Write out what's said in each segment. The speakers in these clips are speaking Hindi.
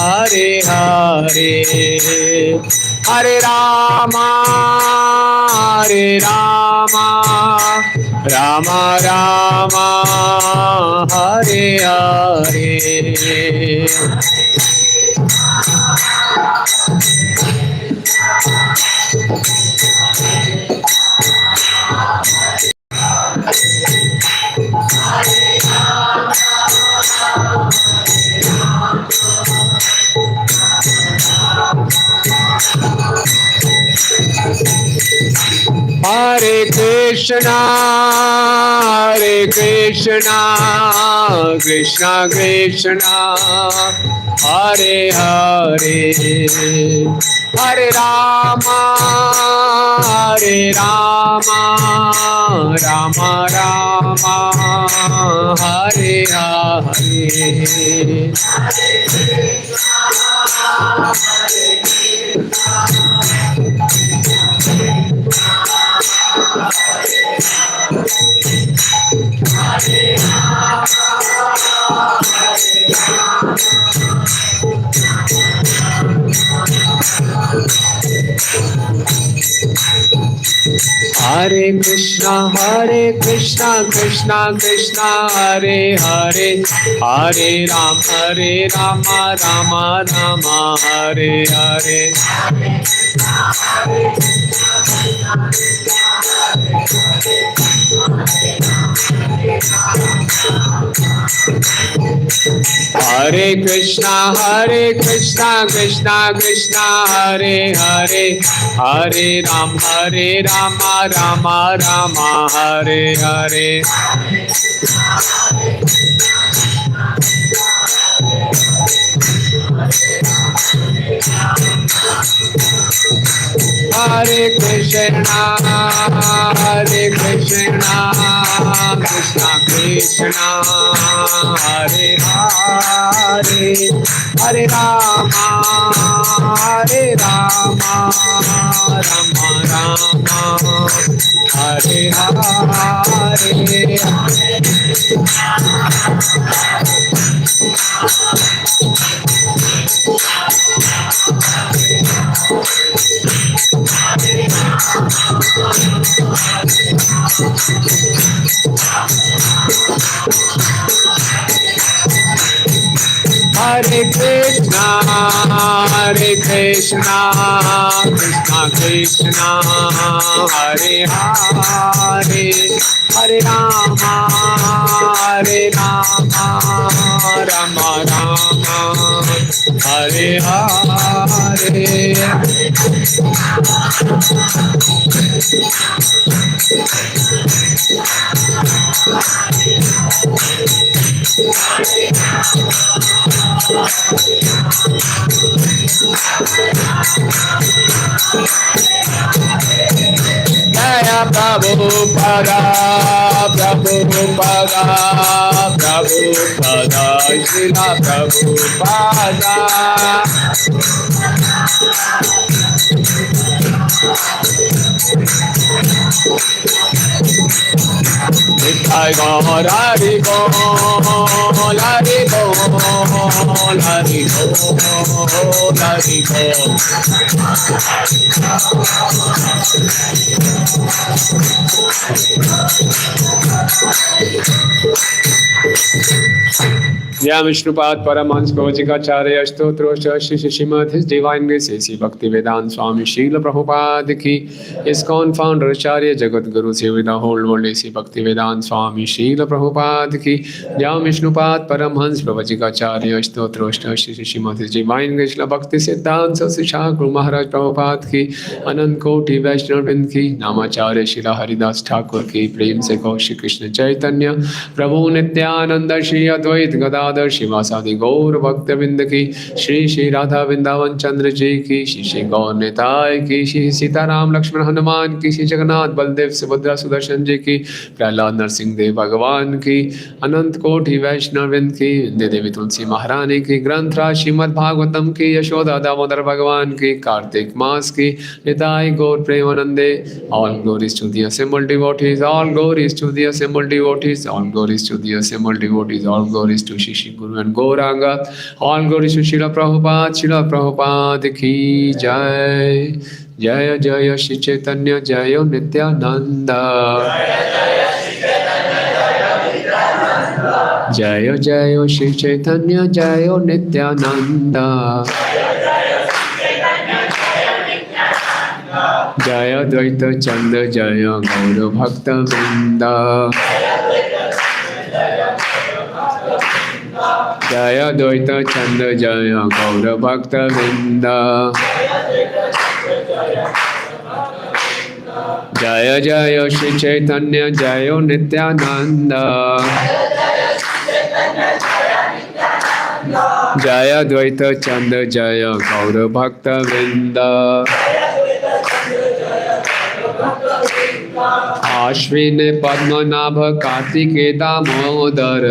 हरे हरे हरे रामा राम राम हरे हरे। हरे कृष्णा कृष्णा कृष्णा हरे हरे हरे राम राम राम हरे हरे। हरे कृष्णा कृष्णा कृष्णा हरे हरे हरे राम राम राम हरे हरे। हरे कृष्णा कृष्णा कृष्णा हरे हरे हरे राम राम राम हरे हरे। हरे कृष्णा कृष्णा कृष्णा हरे हरे हरे राम राम राम हरे हरे। हरे कृष्णा कृष्णा कृष्णा हरे हरे हरे राम राम राम हरे हरे। जय प्रभुपदा श्रीला प्रभुपदा। निताय गौर हरि बोल हरि बोल हरि बोल हरि बोल। जय विष्णुपाद परमहंस प्रवचिकाचार्य स्तोत्र Shri Srimad his divine grace A C Bhaktivedanta स्वामी शील प्रभुपाद की। इस्कॉन फाउंडर आचार्य Jagat Guru सेविदा hold world AC Bhaktivedanta स्वामी शील प्रभुपाद की। जय विष्णुपाद परमहंस प्रवचिकाचार्य स्तोत्र Shri Srimad his divine grace Bhaktisiddhanta शिक्षा गुरु महाराज प्रभुपाद की। अनंत कोटि वैष्णव वृंद की नामाचार्य शिला हरिदास ठाकुर की। प्रेम से कहो श्री कृष्ण चैतन्य प्रभु नित्यानंद श्री अद्वैत गदाधर शिवासादि गौर भक्तवृंद की। श्री श्री राधा वृंदावन चंद्र जी की। श्री श्री गौर निताय की। श्री सीताराम लक्ष्मण हनुमान की। श्री जगन्नाथ बलदेव सुभद्रा सुदर्शन जी की। प्रहलाद नरसिंह सिंह देव भगवान की, अनंत कोटि वैष्णविंद की, इंद्र देवी तुलसी महारानी की, ग्रंथराज श्रीमद् भागवतम की, यशोदा दामोदर भगवान की, कार्तिक मास की, निताई गौर प्रेमानंदे। All glories to the assembled devotees, all glories to the assembled devotees, all glories to the assembled devotees, all glories to Shishi Guru and Gauranga, all glories to Srila Prabhupada ki jai. Jaya Jaya Shri Chaitanya Jaya Nityananda. Jaya Jaya Shri Chaitanya Jaya Nityananda. Jaya Dvaita Chanda Jaya Gaura Bhakta Vrinda. Jaya Dvaita Chanda Jaya Gaura Bhakta Vrinda. Jaya Jaya Shri Chaitanya Jaya Nityananda. Jaya Dvaita Chanda Jaya Gaura Bhakta Vrinda. Ashwin Padmanabha Kartike Damodar,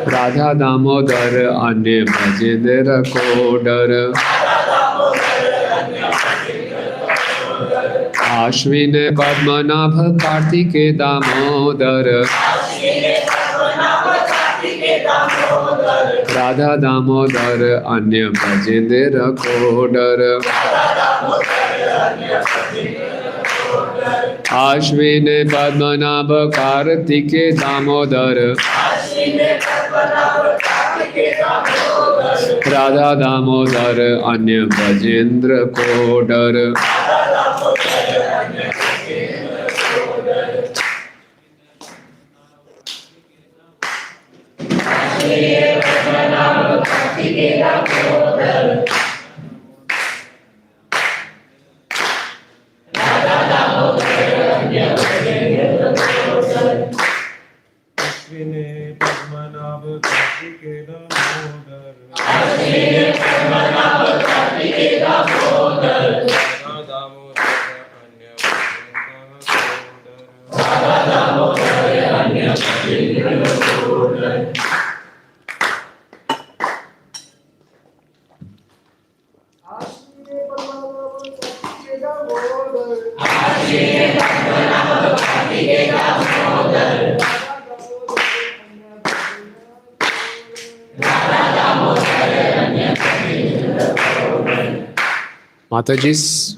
Radha Damodar Anya Bhajendra Kodar. Ashwin Padmanabha Kartike Damodar, Radha Damodar Anya Bhajendra Kodar. Ashwin Padmanabha Kartike Damodar, Radha Damodar Anya Bhajendra Kodar. Mataji's.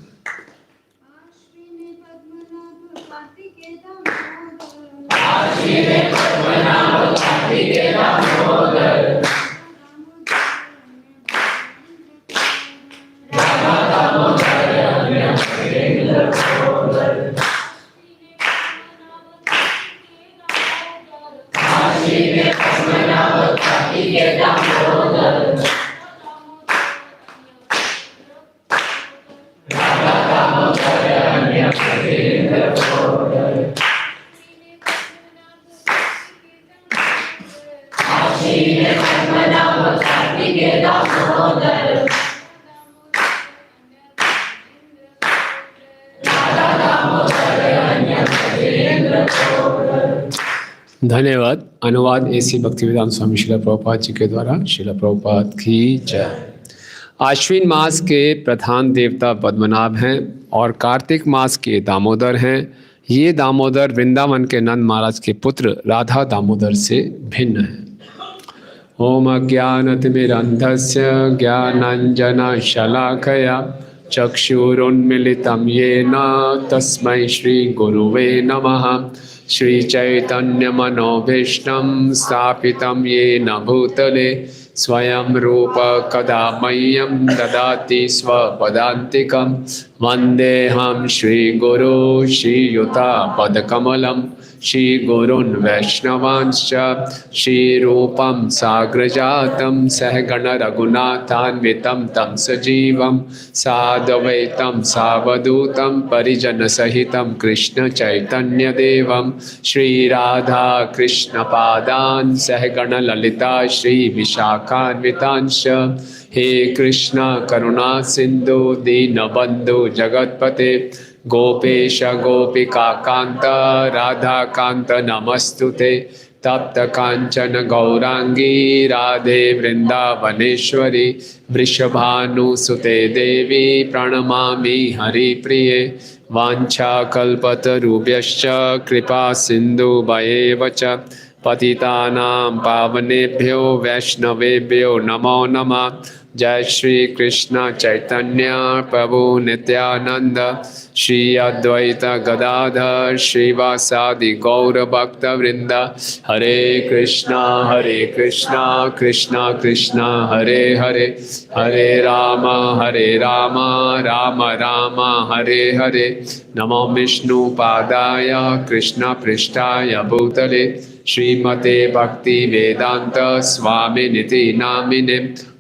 धन्यवाद। अनुवाद एसी भक्तिवेदांत स्वामी श्रील प्रभुपाद जी के द्वारा। श्रील प्रभुपाद की जय। आश्विन मास के प्रधान देवता पद्मनाभ हैं और कार्तिक मास के दामोदर हैं। ये दामोदर वृंदावन के नंद महाराज के पुत्र राधा दामोदर से भिन्न हैं। ओम अज्ञानतिमिरन्धस्य ज्ञानाञ्जनशलाकया चक्षुरुन्मीलितं येन तस्मै श्रीगुरुवे नमः। श्रीचैतन्यमनोभीष्टं स्थापितं येन भूतले स्वयं रूप कदा मह्यं ददाति स्वपदान्तिकं। वन्देऽहं श्रीगुरो श्रीयुतापदकमलं श्रीगुरून् वैष्णवांश्च श्रीरूपं साग्रजातं सहगण रघुनाथान्वितं तं सजीवं साद्वैतं सावधूतं परिजनसहितं कृष्णचैतन्यदेवं श्रीराधा कृष्णपादान् सहगण ललिता श्रीविशाखान्वितांश्च। हे कृष्ण करुणा सिंधु दीनबंधु जगत्पते गोपेश गोपिका कांत राधा कांत नमस्तुते। तप्त कांचन गौरांगी राधे वृंदावनेश्वरी। वृषभानुसुते देवी प्रणमामि हरिप्रिये। वाञ्छाकल्पतरुभ्यश्च कृपा सिन्धुभ्येव च पतितानां पावनेभ्यो वैष्णवेभ्यो नमो नमः। जय श्री कृष्ण चैतन्य प्रभु नित्यानंद श्री अद्वैत गदाधर श्रीवासादि गौर भक्त वृंद। हरे कृष्णा कृष्णा कृष्णा हरे हरे, हरे राम राम राम हरे हरे। नमो विष्णु पादाय कृष्ण पृष्ठाय भूतले श्रीमते भक्ति वेदांत स्वामिनिति नामिने।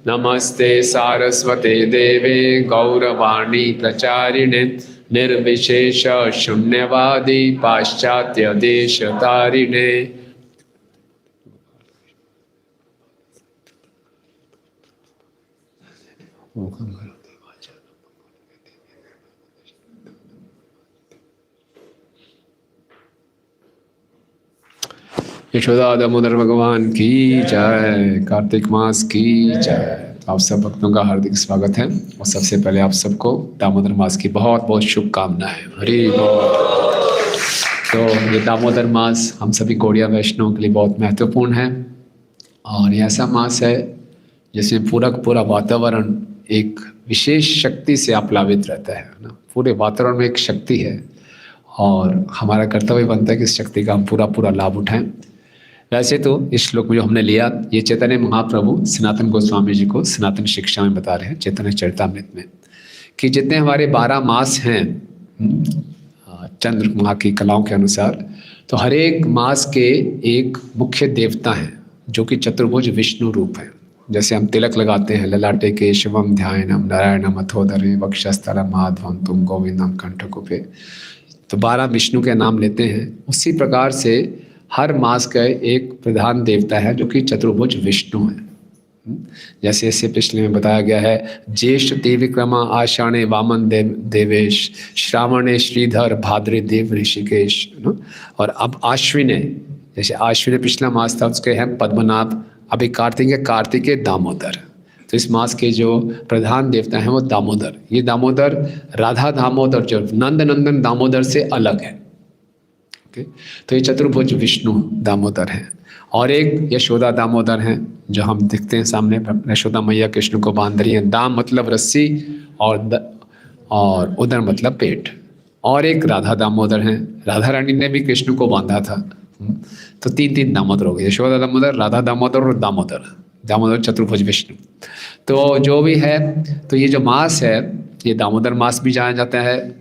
नमस्ते सारस्वते देवे गौरवाणी प्रचारिणे। निर्विशेष शून्यवादी पाश्चात्य देश तारिणे। यशोदा दामोदर भगवान की जय। कार्तिक मास की जय। आप सब भक्तों का हार्दिक स्वागत है और सबसे पहले आप सबको दामोदर मास की बहुत बहुत शुभकामनाएं। हरि बोल। तो ये दामोदर मास हम सभी गौड़िया वैष्णव के लिए बहुत महत्वपूर्ण है और ये ऐसा मास है जिसमें पूरा वातावरण एक विशेष शक्ति से आप्लावित रहता है ना। पूरे वातावरण में एक शक्ति है और हमारा कर्तव्य बनता है कि इस शक्ति का हम पूरा लाभ उठाएं। वैसे तो इस श्लोक में जो हमने लिया ये चैतन्य महाप्रभु सनातन गोस्वामी जी को सनातन शिक्षा में बता रहे हैं चैतन्य चरितामृत में कि जितने हमारे 12 मास हैं चंद्रमा की कलाओं के अनुसार, तो हर एक मास के एक मुख्य देवता हैं जो कि चतुर्भुज विष्णु रूप है। जैसे हम तिलक लगाते हैं ललाटे के शिवम ध्यानम नारायणम अथोदरे वक्षस्थलम माधवम तुम गोविंदम कंठकुपे, तो 12 विष्णु के नाम लेते हैं। उसी प्रकार से हर मास का एक प्रधान देवता है जो कि चतुर्भुज विष्णु है। जैसे इससे पिछले में बताया गया है ज्येष्ठ त्रिविक्रमा आषाढ़े वामन देवेश श्रावणे श्रीधर भाद्रे देव ऋषिकेश। और अब आश्विने, जैसे आश्विने पिछला मास था उसके हैं पद्मनाभ, अभी कार्तिकेय दामोदर। तो इस मास के जो प्रधान देवता हैं वो दामोदर। ये दामोदर राधा दामोदर जो नंदन दामोदर से अलग है। तो ये चतुर्भुज विष्णु दामोदर हैं। और एक यशोदा दामोदर हैं जो हम दिखते हैं सामने, यशोदा मैया कृष्ण को बांध रही हैं। दाम मतलब रस्सी और उदर मतलब पेट। और एक राधा दामोदर हैं, राधा रानी ने भी कृष्ण को बांधा था। तो 3 दामोदर हो गए, यशोदा दामोदर, राधा दामोदर और दामोदर चतुर्भुज विष्णु। तो जो भी है, तो ये जो मास है ये दामोदर मास भी जाना जाता है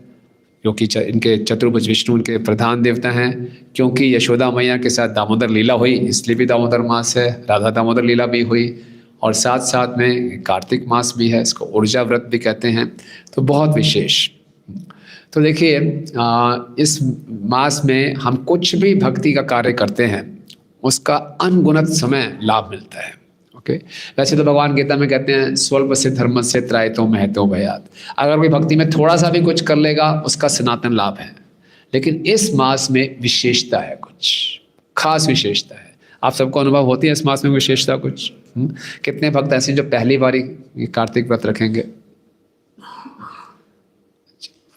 क्योंकि इनके चतुर्भुज विष्णु इनके प्रधान देवता हैं। क्योंकि यशोदा मैया के साथ दामोदर लीला हुई इसलिए भी दामोदर मास है, राधा दामोदर लीला भी हुई और साथ में कार्तिक मास भी है, इसको ऊर्जा व्रत भी कहते हैं। तो बहुत विशेष। तो देखिए इस मास में हम कुछ भी भक्ति का कार्य करते हैं उसका अनगुनत समय लाभ मिलता है। वैसे तो भगवान गीता में कहते हैं स्वल्प से धर्म से त्रायतो महतो भयात। अगर कोई भक्ति में थोड़ा सा भी कुछ कर लेगा उसका सनातन लाभ है। लेकिन इस मास में विशेषता है, कुछ खास विशेषता है। आप सबको अनुभव होती है इस मास में विशेषता कुछ? कितने भक्त ऐसे जो पहली बारी कार्तिक व्रत रखेंगे?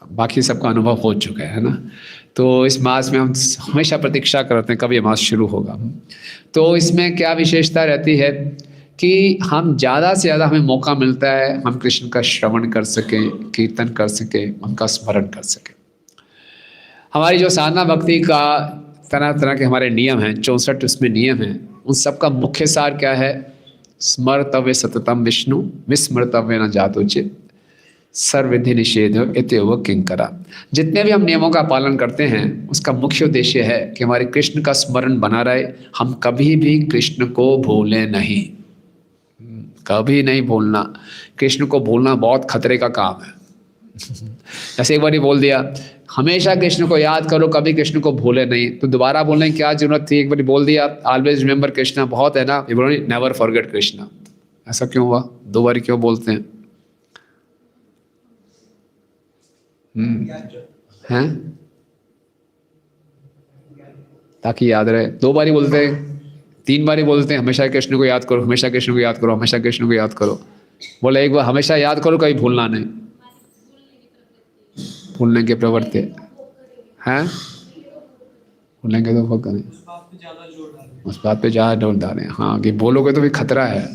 बाकी सबका अनुभव हो चुका है ना। तो इस मास में हम हमेशा प्रतीक्षा करते हैं कब ये मास शुरू होगा। तो इसमें क्या विशेषता रहती है कि हम ज़्यादा से ज़्यादा हमें मौका मिलता है हम कृष्ण का श्रवण कर सकें, कीर्तन कर सकें, उनका स्मरण कर सकें। हमारी जो साधना भक्ति का तरह के हमारे नियम हैं, 64 उसमें नियम हैं, उन सब का मुख्य सार क्या है? स्मर्तव्य सततम विष्णु विस्मर्तव्य न जातोचित सर्वविधि निषेध इत्येव किंकरा। जितने भी हम नियमों का पालन करते हैं उसका मुख्य उद्देश्य है कि हमारे कृष्ण का स्मरण बना रहे। हम कभी भी कृष्ण को भूलें नहीं, कभी नहीं भूलना। कृष्ण को भूलना बहुत खतरे का काम है। जैसे एक बार ही बोल दिया हमेशा कृष्ण को याद करो, कभी कृष्ण को भूले नहीं, तो दोबारा बोलने की क्या जरूरत थी? एक बार बोल दिया ऑलवेज रिमेंबर कृष्णा बहुत है ना, नेवर फॉरगेट कृष्णा। ऐसा क्यों हुआ? 2 बार क्यों बोलते हैं? हैं, ताकि याद रहे। 2 बारी बोलते हैं, 3 बारी बोलते हैं, हमेशा कृष्ण को याद करो, हमेशा कृष्ण को याद करो, हमेशा कृष्ण को याद करो। बोले एक बार हमेशा याद करो, कभी भूलना नहीं। भूलने के प्रवृत्ति हैं, भूलने के तो फक नहीं, उस बात पे ज़्यादा जोर डालें। हाँ, कि बोलोगे तो भी खतरा है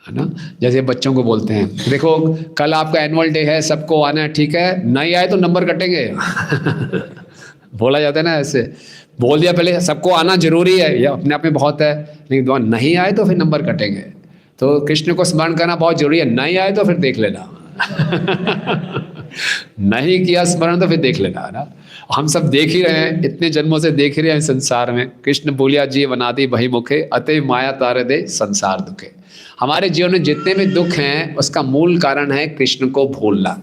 ना। जैसे बच्चों को बोलते हैं, देखो कल आपका एनुअल डे है, सबको आना है, ठीक है, नहीं आए तो नंबर कटेंगे। बोला जाता है ना ऐसे, बोल दिया पहले सबको आना जरूरी है, यह अपने आप में बहुत है, लेकिन दुआ नहीं आए तो फिर नंबर कटेंगे। तो कृष्ण को स्मरण करना बहुत जरूरी है, नहीं आए तो फिर देख लेना। नहीं किया स्मरण तो फिर देख लेना ना। हम सब देख ही रहे हैं, इतने जन्मों से देख ही रहे हैं संसार में। कृष्ण बोलिया जी बना दी बही मुखे, अतः माया तारे दे संसार दुखे। हमारे जीवन में जितने भी दुख हैं उसका मूल कारण है कृष्ण को भूलना।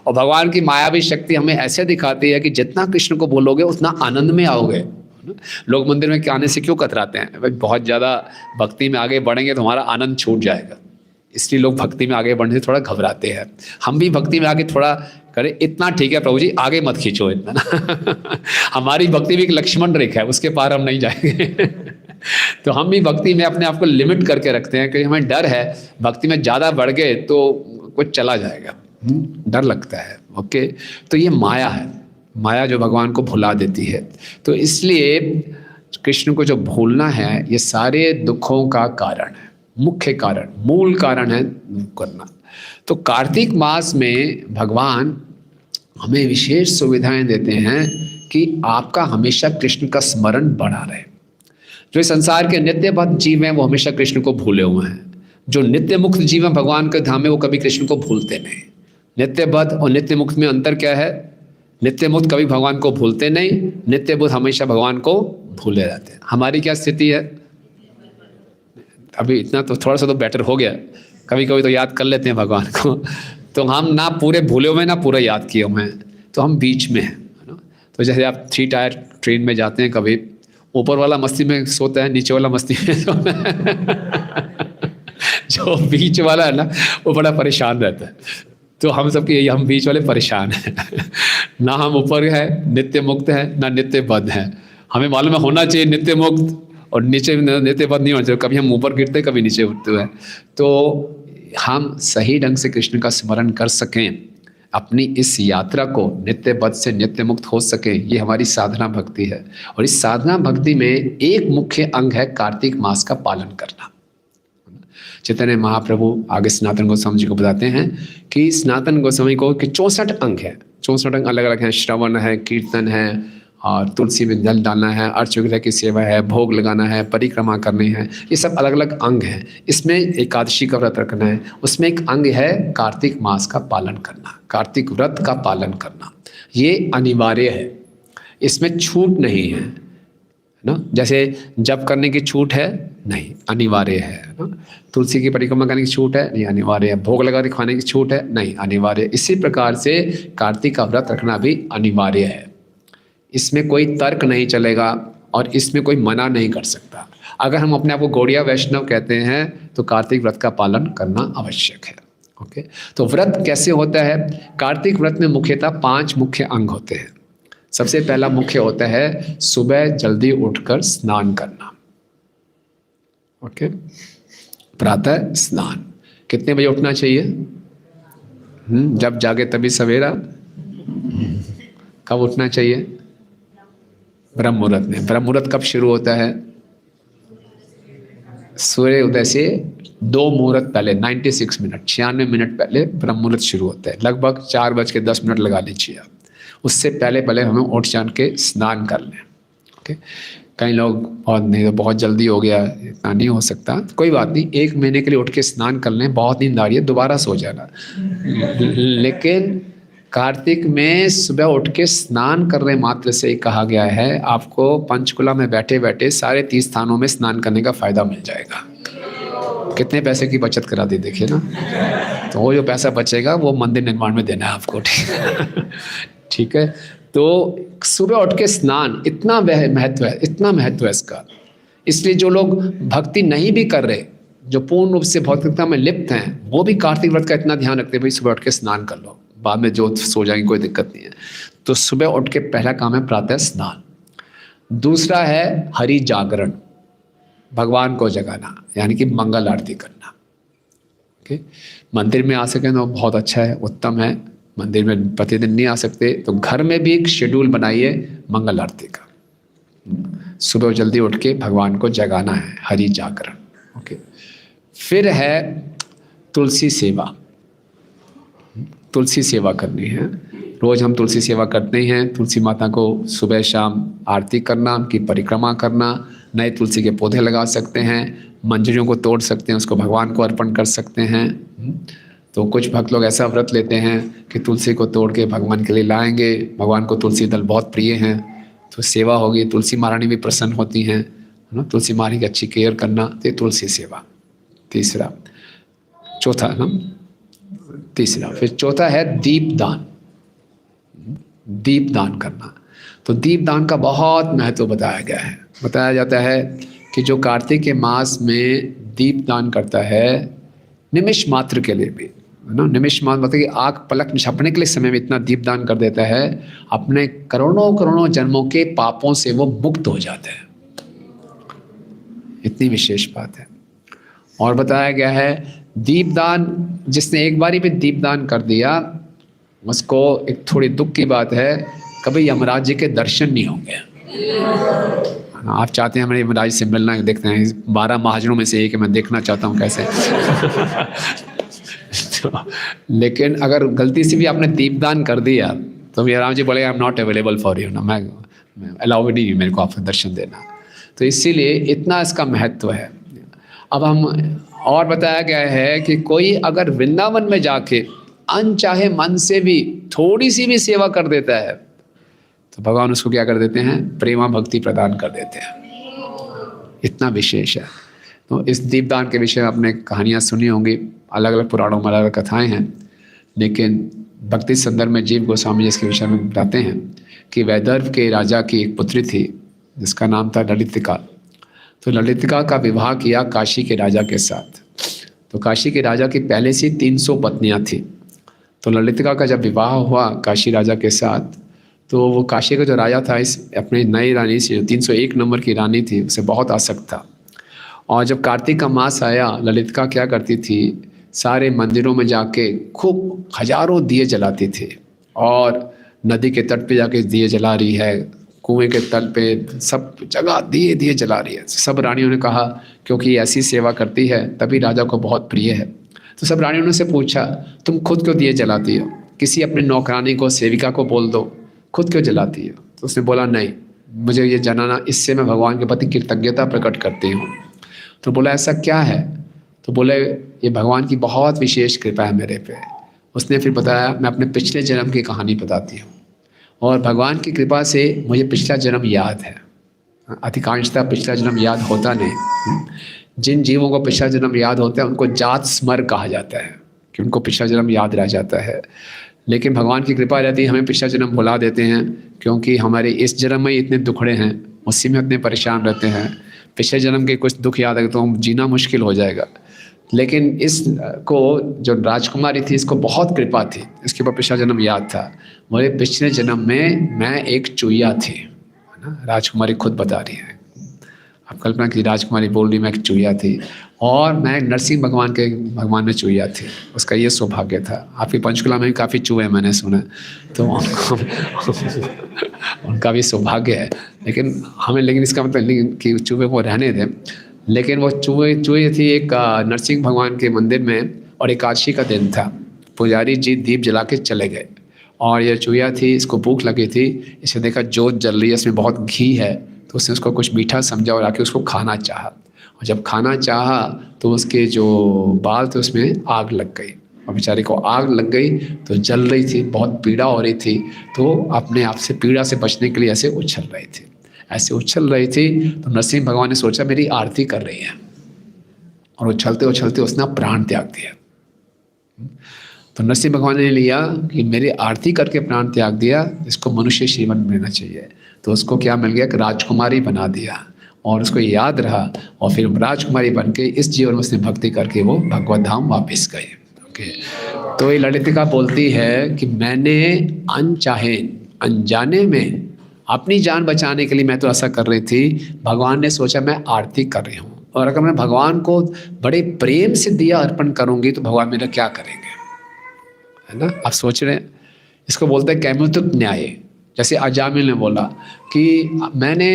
और भगवान की मायावी शक्ति हमें ऐसे दिखाती है कि जितना कृष्ण को भूलोगे उतना आनंद में आओगे। लोग मंदिर में आने से क्यों कतराते हैं? भाई बहुत ज़्यादा भक्ति में आगे बढ़ेंगे तो हमारा आनंद छूट जाएगा, इसलिए लोग भक्ति में आगे बढ़ने से थोड़ा घबराते हैं। हम भी भक्ति में आगे थोड़ा करें, इतना ठीक है प्रभु जी, आगे मत खींचो इतना ना। हमारी भक्ति भी एक लक्ष्मण रेखा है, उसके पार हम नहीं जाएंगे। तो हम भी भक्ति में अपने आप को लिमिट करके रखते हैं कि हमें डर है भक्ति में ज़्यादा बढ़ गए तो कुछ चला जाएगा, डर लगता है। ओके, तो ये माया है, माया जो भगवान को भुला देती है। तो इसलिए कृष्ण को जो भूलना है ये सारे दुखों का कारण है, मुख्य कारण, मूल कारण है करना। तो कार्तिक मास में भगवान हमें विशेष सुविधाएं देते हैं कि आपका हमेशा कृष्ण का स्मरण बना रहे। जो संसार के नित्यबद्ध जीव हैं वो हमेशा कृष्ण को भूले हुए हैं। जो नित्य मुक्त जीव हैं भगवान के धाम में वो कभी कृष्ण को भूलते नहीं। नित्यबद्ध और नित्य मुक्त में अंतर क्या है? नित्य मुक्त कभी भगवान को भूलते नहीं, नित्य बुद्ध हमेशा भगवान को भूले रहते हैं। हमारी क्या स्थिति है? अभी इतना तो थोड़ा सा तो बेटर हो गया, कभी कभी तो याद कर लेते हैं भगवान को। तो हम ना पूरे भूले हुए ना पूरा याद किए हुए हैं, तो हम बीच में हैं ना। तो जैसे आप 3 टायर ट्रेन में जाते हैं, कभी ऊपर वाला मस्ती में सोता है, नीचे वाला मस्ती में सोता है। जो बीच वाला है ना वो बड़ा परेशान रहता है। तो हम सबके यही, हम बीच वाले परेशान हैं। ना हम ऊपर है नित्य मुक्त है, ना नित्य बद्ध है। हमें मालूम है होना चाहिए नित्य मुक्त और नीचे नित्य बद्ध नहीं होना चाहिए, कभी हम ऊपर गिरते कभी नीचे उठते हैं। तो हम सही ढंग से कृष्ण का स्मरण कर सकें, अपनी इस यात्रा को नित्य बद्ध से नित्य मुक्त हो सके, ये हमारी साधना भक्ति है। और इस साधना भक्ति में एक मुख्य अंग है कार्तिक मास का पालन करना। चैतन्य महाप्रभु आगे सनातन गोस्वामी जी को बताते हैं कि सनातन गोस्वामी को कि 64 अंग है, 64 अंग अलग अलग हैं। श्रवण है, कीर्तन है, और तुलसी में जल डालना है, अर्च विग्रह की सेवा है, भोग लगाना है, परिक्रमा करनी है, ये सब अलग अलग अंग हैं। इसमें एकादशी का व्रत रखना है, उसमें एक अंग है कार्तिक मास का पालन करना, कार्तिक व्रत का पालन करना। ये अनिवार्य है, इसमें छूट नहीं है ना। जैसे जप करने की छूट है नहीं, अनिवार्य है ना। तुलसी की परिक्रमा करने की छूट है नहीं, अनिवार्य है। भोग लगा के खाने की छूट है नहीं, अनिवार्य है। इसी प्रकार से कार्तिक का व्रत रखना भी अनिवार्य है, इसमें कोई तर्क नहीं चलेगा और इसमें कोई मना नहीं कर सकता। अगर हम अपने आप को गौड़िया वैष्णव कहते हैं तो कार्तिक व्रत का पालन करना आवश्यक है। ओके, तो व्रत कैसे होता है? कार्तिक व्रत में मुख्यतः 5 मुख्य अंग होते हैं। सबसे पहला मुख्य होता है सुबह जल्दी उठकर स्नान करना। ओके, प्रातः स्नान। कितने बजे उठना चाहिए? जब जागे तभी सवेरा। कब उठना चाहिए? ब्रह्म मुहूर्त में। ब्रह्म मुहूर्त कब शुरू होता है? सूर्य उदय से 2 मुहूर्त पहले, 96 मिनट, 96 मिनट पहले ब्रह्म मुहूर्त शुरू होता है। लगभग 4:10 लगा लीजिए आप। उससे पहले पहले हमें उठ जान के स्नान कर लें। ओके, कई लोग बहुत नहीं तो बहुत जल्दी हो गया, इतना नहीं हो सकता, कोई बात नहीं, 1 महीने के लिए उठ के स्नान कर लें। बहुत नींद आ रही है दोबारा सो जाना। लेकिन कार्तिक में सुबह उठ के स्नान करने मात्र से कहा गया है आपको पंचकुला में बैठे बैठे सारे 30 स्थानों में स्नान करने का फायदा मिल जाएगा। कितने पैसे की बचत करा दी देखिए ना। तो वो जो पैसा बचेगा वो मंदिर निर्माण में देना है आपको। ठीक है, तो सुबह उठ के स्नान इतना महत्व है, इतना महत्व है इसका। इसलिए जो लोग भक्ति नहीं भी कर रहे, जो पूर्ण रूप से भौतिकता में लिप्त हैं, वो भी कार्तिक व्रत का इतना ध्यान रखते हैं भाई सुबह उठ के स्नान कर लो। बाद में जो सो जाएंगे कोई दिक्कत नहीं है। तो सुबह उठ के पहला काम है प्रातः स्नान। दूसरा है हरि जागरण, भगवान को जगाना, यानी कि मंगल आरती करना। ओके, मंदिर में आ सकें तो बहुत अच्छा है, उत्तम है। मंदिर में प्रतिदिन नहीं आ सकते तो घर में भी एक शेड्यूल बनाइए मंगल आरती का। सुबह जल्दी उठ के भगवान को जगाना है, हरि जागरण। ओके, फिर है तुलसी सेवा। तुलसी सेवा करनी है। रोज़ हम तुलसी सेवा करते हैं। तुलसी माता को सुबह शाम आरती करना, उनकी परिक्रमा करना, नए तुलसी के पौधे लगा सकते हैं, मंजरियों को तोड़ सकते हैं, उसको भगवान को अर्पण कर सकते हैं। तो कुछ भक्त लोग ऐसा व्रत लेते हैं कि तुलसी को तोड़ के भगवान के लिए लाएंगे। भगवान को तुलसी दल बहुत प्रिय हैं, तो सेवा होगी, तुलसी महारानी भी प्रसन्न होती हैं, है ना। तुलसी महारानी की अच्छी केयर करना, तो तुलसी सेवा। तीसरा, चौथा ना, तीसरा, फिर चौथा है दीप दान। दीप दान करना। तो दीप दान का बहुत महत्व बताया गया है। बताया जाता है कि जो कार्तिक के मास में दीप दान करता है, निमिष मात्र के लिए भी, है ना, निमिष मात्र मतलब कि आँख पलक झपकने के लिए समय में इतना दीप दान कर देता है, अपने करोड़ों करोड़ों जन्मों के पापों से वो मुक्त हो जाता है। इतनी विशेष बात है। और बताया गया है दीपदान, जिसने एक बारी भी दीपदान कर दिया उसको, एक थोड़ी दुख की बात है, कभी यमराज जी के दर्शन नहीं होंगे। आप चाहते हैं हमारे यमराज से मिलना, देखते हैं 12 महाजनों में से एक है, मैं देखना चाहता हूँ कैसे। लेकिन अगर गलती से भी आपने दीपदान कर दिया तो यमराज जी बोले आई am not available for you ना, मैं अलाउ नहीं मेरे को आपको दर्शन देना। तो इसीलिए इतना इसका महत्व है। अब हम और बताया गया है कि कोई अगर वृंदावन में जाके अनचाहे मन से भी थोड़ी सी भी सेवा कर देता है तो भगवान उसको क्या कर देते हैं, प्रेमा भक्ति प्रदान कर देते हैं। इतना विशेष है। तो इस दीपदान के विषय में आपने कहानियाँ सुनी होंगी, अलग अलग पुराणों में अलग अलग कथाएँ हैं, लेकिन भक्ति संदर्भ में जीव गोस्वामी जी इसके विषय में बताते हैं कि वैदर्भ के राजा की एक पुत्री थी जिसका नाम था ललितिका। तो ललितिका का विवाह किया काशी के राजा के साथ। तो काशी के राजा की पहले से 300 पत्नियां थी। तो ललितिका का जब विवाह हुआ काशी राजा के साथ, तो वो काशी का जो राजा था इस अपने नई रानी से, जो 301 नंबर की रानी थी, उसे बहुत आसक्त था। और जब कार्तिक का मास आया, ललितिका क्या करती थी, सारे मंदिरों में जाके खूब हजारों दिए जलाती थी, और नदी के तट पे जाके दिए जला रही है, कुएं के तल पे सब जगह दिए दिए जला रही है। सब रानियों ने कहा क्योंकि ऐसी सेवा करती है तभी राजा को बहुत प्रिय है। तो सब रानियों ने से पूछा तुम खुद क्यों दिए जलाती हो, किसी अपनी नौकरानी को, सेविका को बोल दो, खुद क्यों जलाती हो। तो उसने बोला नहीं, मुझे ये जलाना, इससे मैं भगवान के प्रति कृतज्ञता प्रकट करती हूँ। तो बोला ऐसा क्या है। तो बोले ये भगवान की बहुत विशेष कृपा है मेरे पे। उसने फिर बताया मैं अपने पिछले जन्म की कहानी बताती हूँ, और भगवान की कृपा से मुझे पिछला जन्म याद है। अधिकांशतः पिछला जन्म याद होता नहीं। जिन जीवों को पिछला जन्म याद होता है उनको जात स्मर कहा जाता है, कि उनको पिछला जन्म याद रह जाता है। लेकिन भगवान की कृपा रहती है, हमें पिछला जन्म भुला देते हैं, क्योंकि हमारे इस जन्म में इतने दुखड़े हैं, उसी में इतने परेशान रहते हैं। पिछले जन्म के कुछ दुख याद है तो हम जीना मुश्किल हो जाएगा। लेकिन इसको जो राजकुमारी थी, इसको बहुत कृपा थी, इसके ऊपर पिछला जन्म याद था। मेरे पिछले जन्म में मैं एक चूहिया थी, है ना। राजकुमारी खुद बता रही है। आप कल्पना की राजकुमारी बोल रही मैं एक चूहिया थी, और मैं नरसिंह भगवान में चूहिया थी। उसका ये सौभाग्य था। आपकी पंचकुला में भी काफ़ी चूहे मैंने सुना, तो उनका भी सौभाग्य है। लेकिन इसका मतलब नहीं कि चूहे वो रहने दें। लेकिन वो चूहे थी एक नरसिंह भगवान के मंदिर में, और एकादशी का दिन था। पुजारी जी दीप जला के चले गए, और ये चूहिया थी, इसको भूख लगी थी, इसे देखा जोत जल रही है, इसमें बहुत घी है, तो उसने उसको कुछ मीठा समझा और आके उसको खाना चाहा। और जब खाना चाहा तो उसके जो बाल थे उसमें आग लग गई, और बेचारी को आग लग गई तो जल रही थी, बहुत पीड़ा हो रही थी। तो अपने आप से पीड़ा से बचने के लिए ऐसे उछल रही थी। तो नरसिंह भगवान ने सोचा मेरी आरती कर रही है, और उछलते उछलते उसने प्राण त्याग दिया। तो नरसिंह भगवान ने लिया कि मेरी आरती करके प्राण त्याग दिया, इसको मनुष्य जीवन मिलना चाहिए। तो उसको क्या मिल गया कि राजकुमारी बना दिया, और उसको याद रहा, और फिर राजकुमारी बन के इस जीवन में उसने भक्ति करके वो भगवत धाम वापस गए। ओके, तो ये ललितिका बोलती है कि मैंने अनचाहे अनजाने में अपनी जान बचाने के लिए मैं तो ऐसा कर रही थी, भगवान ने सोचा मैं आरती कर रही हूँ, और अगर मैं भगवान को बड़े प्रेम से दिया अर्पण करूँगी तो भगवान मेरा क्या करेंगे, है ना। आप सोच रहे हैं, इसको बोलते हैं कैमुतिक न्याय। जैसे अजामिल ने बोला कि मैंने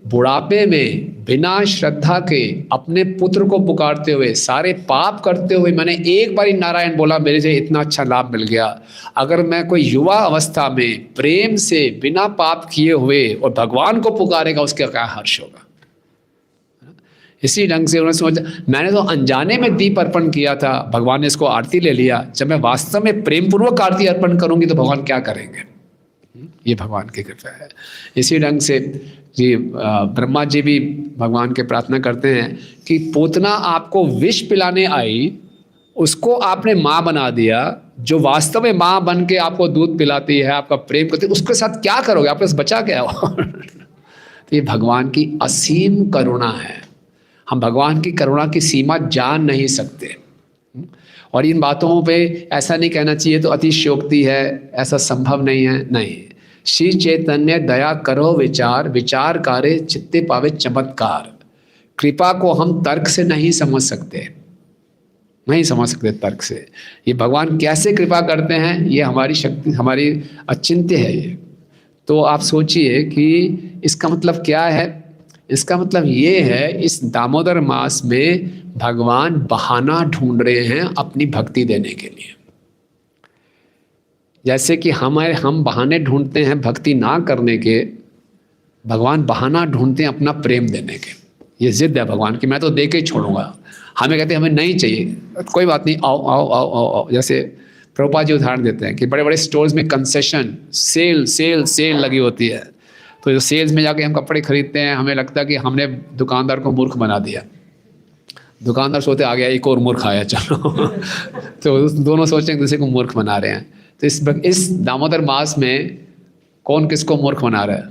बुढ़ापे में बिना श्रद्धा के अपने पुत्र को पुकारते हुए सारे पाप करते हुए मैंने एक बार ही नारायण बोला, मेरे से इतना अच्छा लाभ मिल गया। अगर मैं कोई युवा अवस्था में प्रेम से बिना पाप किए हुए और भगवान को पुकारेगा, उसका क्या हर्ष होगा। इसी ढंग से उन्होंने सोचा, मैंने तो अनजाने में दीप अर्पण किया था, भगवान ने इसको आरती ले लिया, जब मैं वास्तव में प्रेम पूर्वक आरती अर्पण करूंगी तो भगवान क्या करेंगे। ये भगवान की कृपा है। इसी ढंग से जी ब्रह्मा जी भी भगवान के प्रार्थना करते हैं कि पूतना आपको विष पिलाने आई, उसको आपने माँ बना दिया, जो वास्तव में माँ बन के आपको दूध पिलाती है, आपका प्रेम करती है, उसके साथ क्या करोगे, आपके पास बचा क्या हो। तो ये भगवान की असीम करुणा है। हम भगवान की करुणा की सीमा जान नहीं सकते। और इन बातों पे ऐसा नहीं कहना चाहिए तो अतिशयोक्ति है, ऐसा संभव नहीं है, नहीं। श्री चैतन्य दया करो विचार, विचार करे चित्ते पावे चमत्कार। कृपा को हम तर्क से नहीं समझ सकते, नहीं समझ सकते तर्क से। ये भगवान कैसे कृपा करते हैं, ये हमारी शक्ति, हमारी अचिंत्य है ये। तो आप सोचिए कि इसका मतलब क्या है। इसका मतलब ये है, इस दामोदर मास में भगवान बहाना ढूंढ रहे हैं अपनी भक्ति देने के लिए। जैसे कि हम बहाने ढूंढते हैं भक्ति ना करने के, भगवान बहाना ढूंढते हैं अपना प्रेम देने के। ये जिद है भगवान की, मैं तो दे के ही छोड़ूंगा। हमें कहते हैं हमें नहीं चाहिए, कोई बात नहीं, आओ आओ आओ आओ आओ। जैसे प्रभुपाद जी उदाहरण देते हैं कि बड़े बड़े स्टोर्स में कंसेशन सेल सेल सेल लगी होती है, तो जो सेल्स में जाके हम कपड़े खरीदते हैं, हमें लगता है कि हमने दुकानदार को मूर्ख बना दिया। दुकानदार सोचते आ गया एक और मूर्ख आया, चलो। तो दोनों सोचते हैं दूसरे को मूर्ख बना रहे हैं। तो इस दामोदर मास में कौन किसको मूर्ख बना रहा है,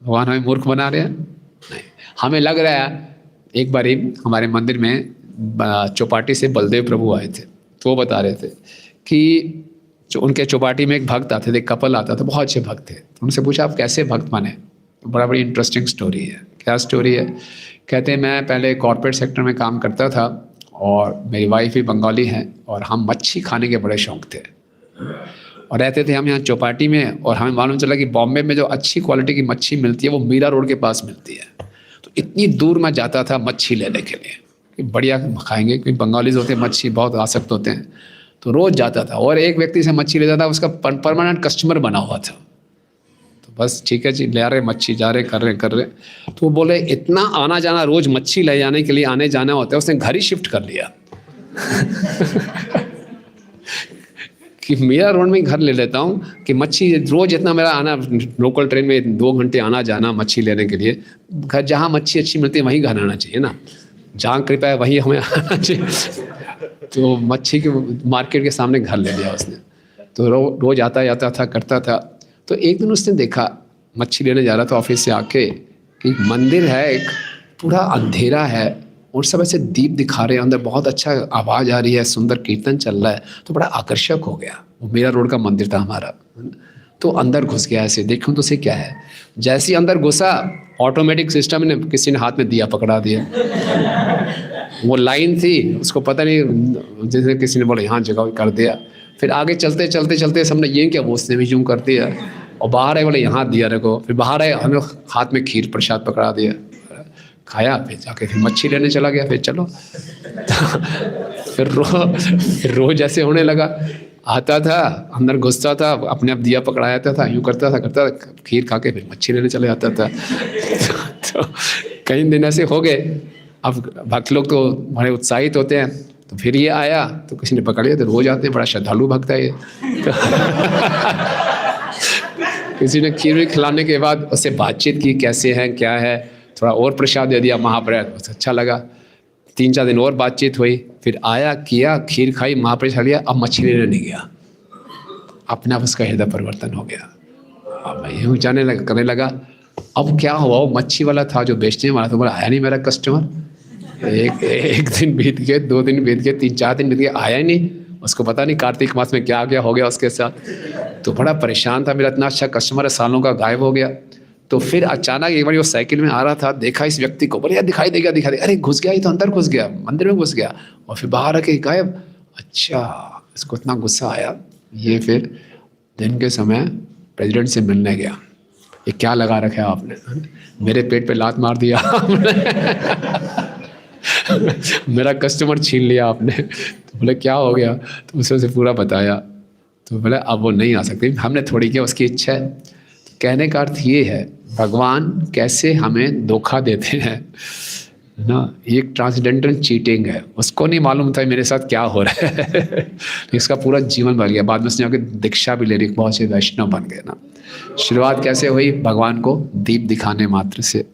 भगवान हमें मूर्ख बना रहे हैं? नहीं। हमें लग रहा है, एक बार हमारे मंदिर में चौपाटी से बलदेव प्रभु आए थे, तो वो बता रहे थे कि जो उनके चौपाटी में एक भक्त आते थे, कपल आता था, बहुत अच्छे भक्त थे। तो उनसे पूछा आप कैसे भक्त बने, तो बड़ी इंटरेस्टिंग स्टोरी है। क्या स्टोरी है? कहते हैं मैं पहले कॉर्पोरेट सेक्टर में काम करता था और मेरी वाइफ भी बंगाली हैं और हम मच्छी खाने के बड़े शौक थे और रहते थे हम यहाँ चौपाटी में। और हमें मालूम चला कि बॉम्बे में जो अच्छी क्वालिटी की मच्छी मिलती है वो मीरा रोड के पास मिलती है। तो इतनी दूर मैं जाता था मच्छी लेने के लिए कि बढ़िया खाएंगे, क्योंकि बंगालीज होते हैं मच्छी बहुत आसक्त होते हैं। तो रोज़ जाता था और एक व्यक्ति से मच्छी लेता था, उसका परमानेंट कस्टमर बना हुआ था। तो बस ठीक है जी, ले आ रहे मच्छी, जा रहे कर रहे। तो वो बोले इतना आना जाना रोज़ मच्छी ले जाने के लिए आने जाना होता है, उसने घर ही शिफ्ट कर लिया। कि मेरा रोड में घर ले लेता हूँ कि मच्छी रोज़ इतना मेरा आना, लोकल ट्रेन में 2 घंटे आना जाना मच्छी लेने के लिए, घर जहाँ मच्छी अच्छी मिलती है वहीं घर आना चाहिए ना, जहाँ कृपया है वहीं हमें आना चाहिए। तो मच्छी के मार्केट के सामने घर ले लिया उसने। तो रोज़ आता जाता था, करता था। तो एक दिन उसने देखा, मच्छी लेने जा रहा था ऑफिस से आके, कि मंदिर है एक, पूरा अंधेरा है और सब ऐसे दीप दिखा रहे हैं, अंदर बहुत अच्छा आवाज़ आ रही है, सुंदर कीर्तन चल रहा है। तो बड़ा आकर्षक हो गया। वो मेरा रोड का मंदिर था हमारा। तो अंदर घुस गया, ऐसे देखूं तो से क्या है। जैसे ही अंदर घुसा, ऑटोमेटिक सिस्टम ने किसी ने हाथ में दिया पकड़ा दिया। वो लाइन थी, उसको पता नहीं, जैसे किसी ने बोला यहाँ जगह कर दिया। फिर आगे चलते चलते चलते सबने ये क्या, वो उसने भी यूँ कर दिया। और बाहर आए बोले यहाँ दिया रखो। फिर बाहर आए, हमें हाथ में खीर प्रसाद पकड़ा दिया, खाया। फिर जाके फिर मच्छी लेने चला गया। फिर चलो फिर रोज ऐसे होने लगा। आता था, अंदर घुसता था, अपने आप दिया पकड़ाया था, यूँ करता था, खीर खा के फिर मच्छी लेने चले जाता था। तो कई दिन ऐसे हो गए। अब भक्त लोग तो बड़े उत्साहित होते हैं। तो फिर ये आया तो किसी ने पकड़ लिया। तो रोज आते हैं, बड़ा श्रद्धालु भक्त है ये। किसी ने खीर खिलाने के बाद उससे बातचीत की, कैसे हैं क्या है, थोड़ा और प्रसाद दे दिया महाप्रसाद, अच्छा लगा। 3-4 दिन और बातचीत हुई। फिर आया, किया, खीर खाई, महाप्रसाद लिया। अब मछली लेने नहीं गया। अपने आप उसका हृदय परिवर्तन हो गया। अब मैं यूँ जाने लगा, करने लगा। अब क्या हुआ, वो मच्छी वाला था जो बेचने वाला था, बोला आया नहीं मेरा कस्टमर। एक दिन बीत गए, 2 दिन बीत गए, 3-4 दिन बीत गए, आया ही नहीं। उसको पता नहीं कार्तिक मास में क्या क्या हो गया उसके साथ। तो बड़ा परेशान था, मेरा इतना अच्छा कस्टमर है, सालों का गायब हो गया। तो फिर अचानक एक बार वो साइकिल में आ रहा था, देखा इस व्यक्ति को, बोले यार दिखाई देगा दिखाई देगा, अरे घुस गया, ये तो अंदर घुस गया, मंदिर में घुस गया, और फिर बाहर आके गायब। अच्छा, इसको इतना गुस्सा आया, ये फिर दिन के समय प्रेसिडेंट से मिलने गया। ये क्या लगा रखा है आपने, मेरे पेट पे लात मार दिया आपने मेरा कस्टमर छीन लिया आपने। तो बोले क्या हो गया, तो उसे पूरा बताया। तो बोले अब वो नहीं आ सकती, हमने थोड़ी किया, उसकी इच्छा है। तो कहने का अर्थ ये है, भगवान कैसे हमें धोखा देते हैं ना, ये ट्रांसडेंटल चीटिंग है। उसको नहीं मालूम था मेरे साथ क्या हो रहा है इसका पूरा जीवन बन गया। बाद में उसने आके दीक्षा भी ले ली, बहुत से वैष्णव बन गए ना। शुरुआत कैसे हुई, भगवान को दीप दिखाने मात्र से।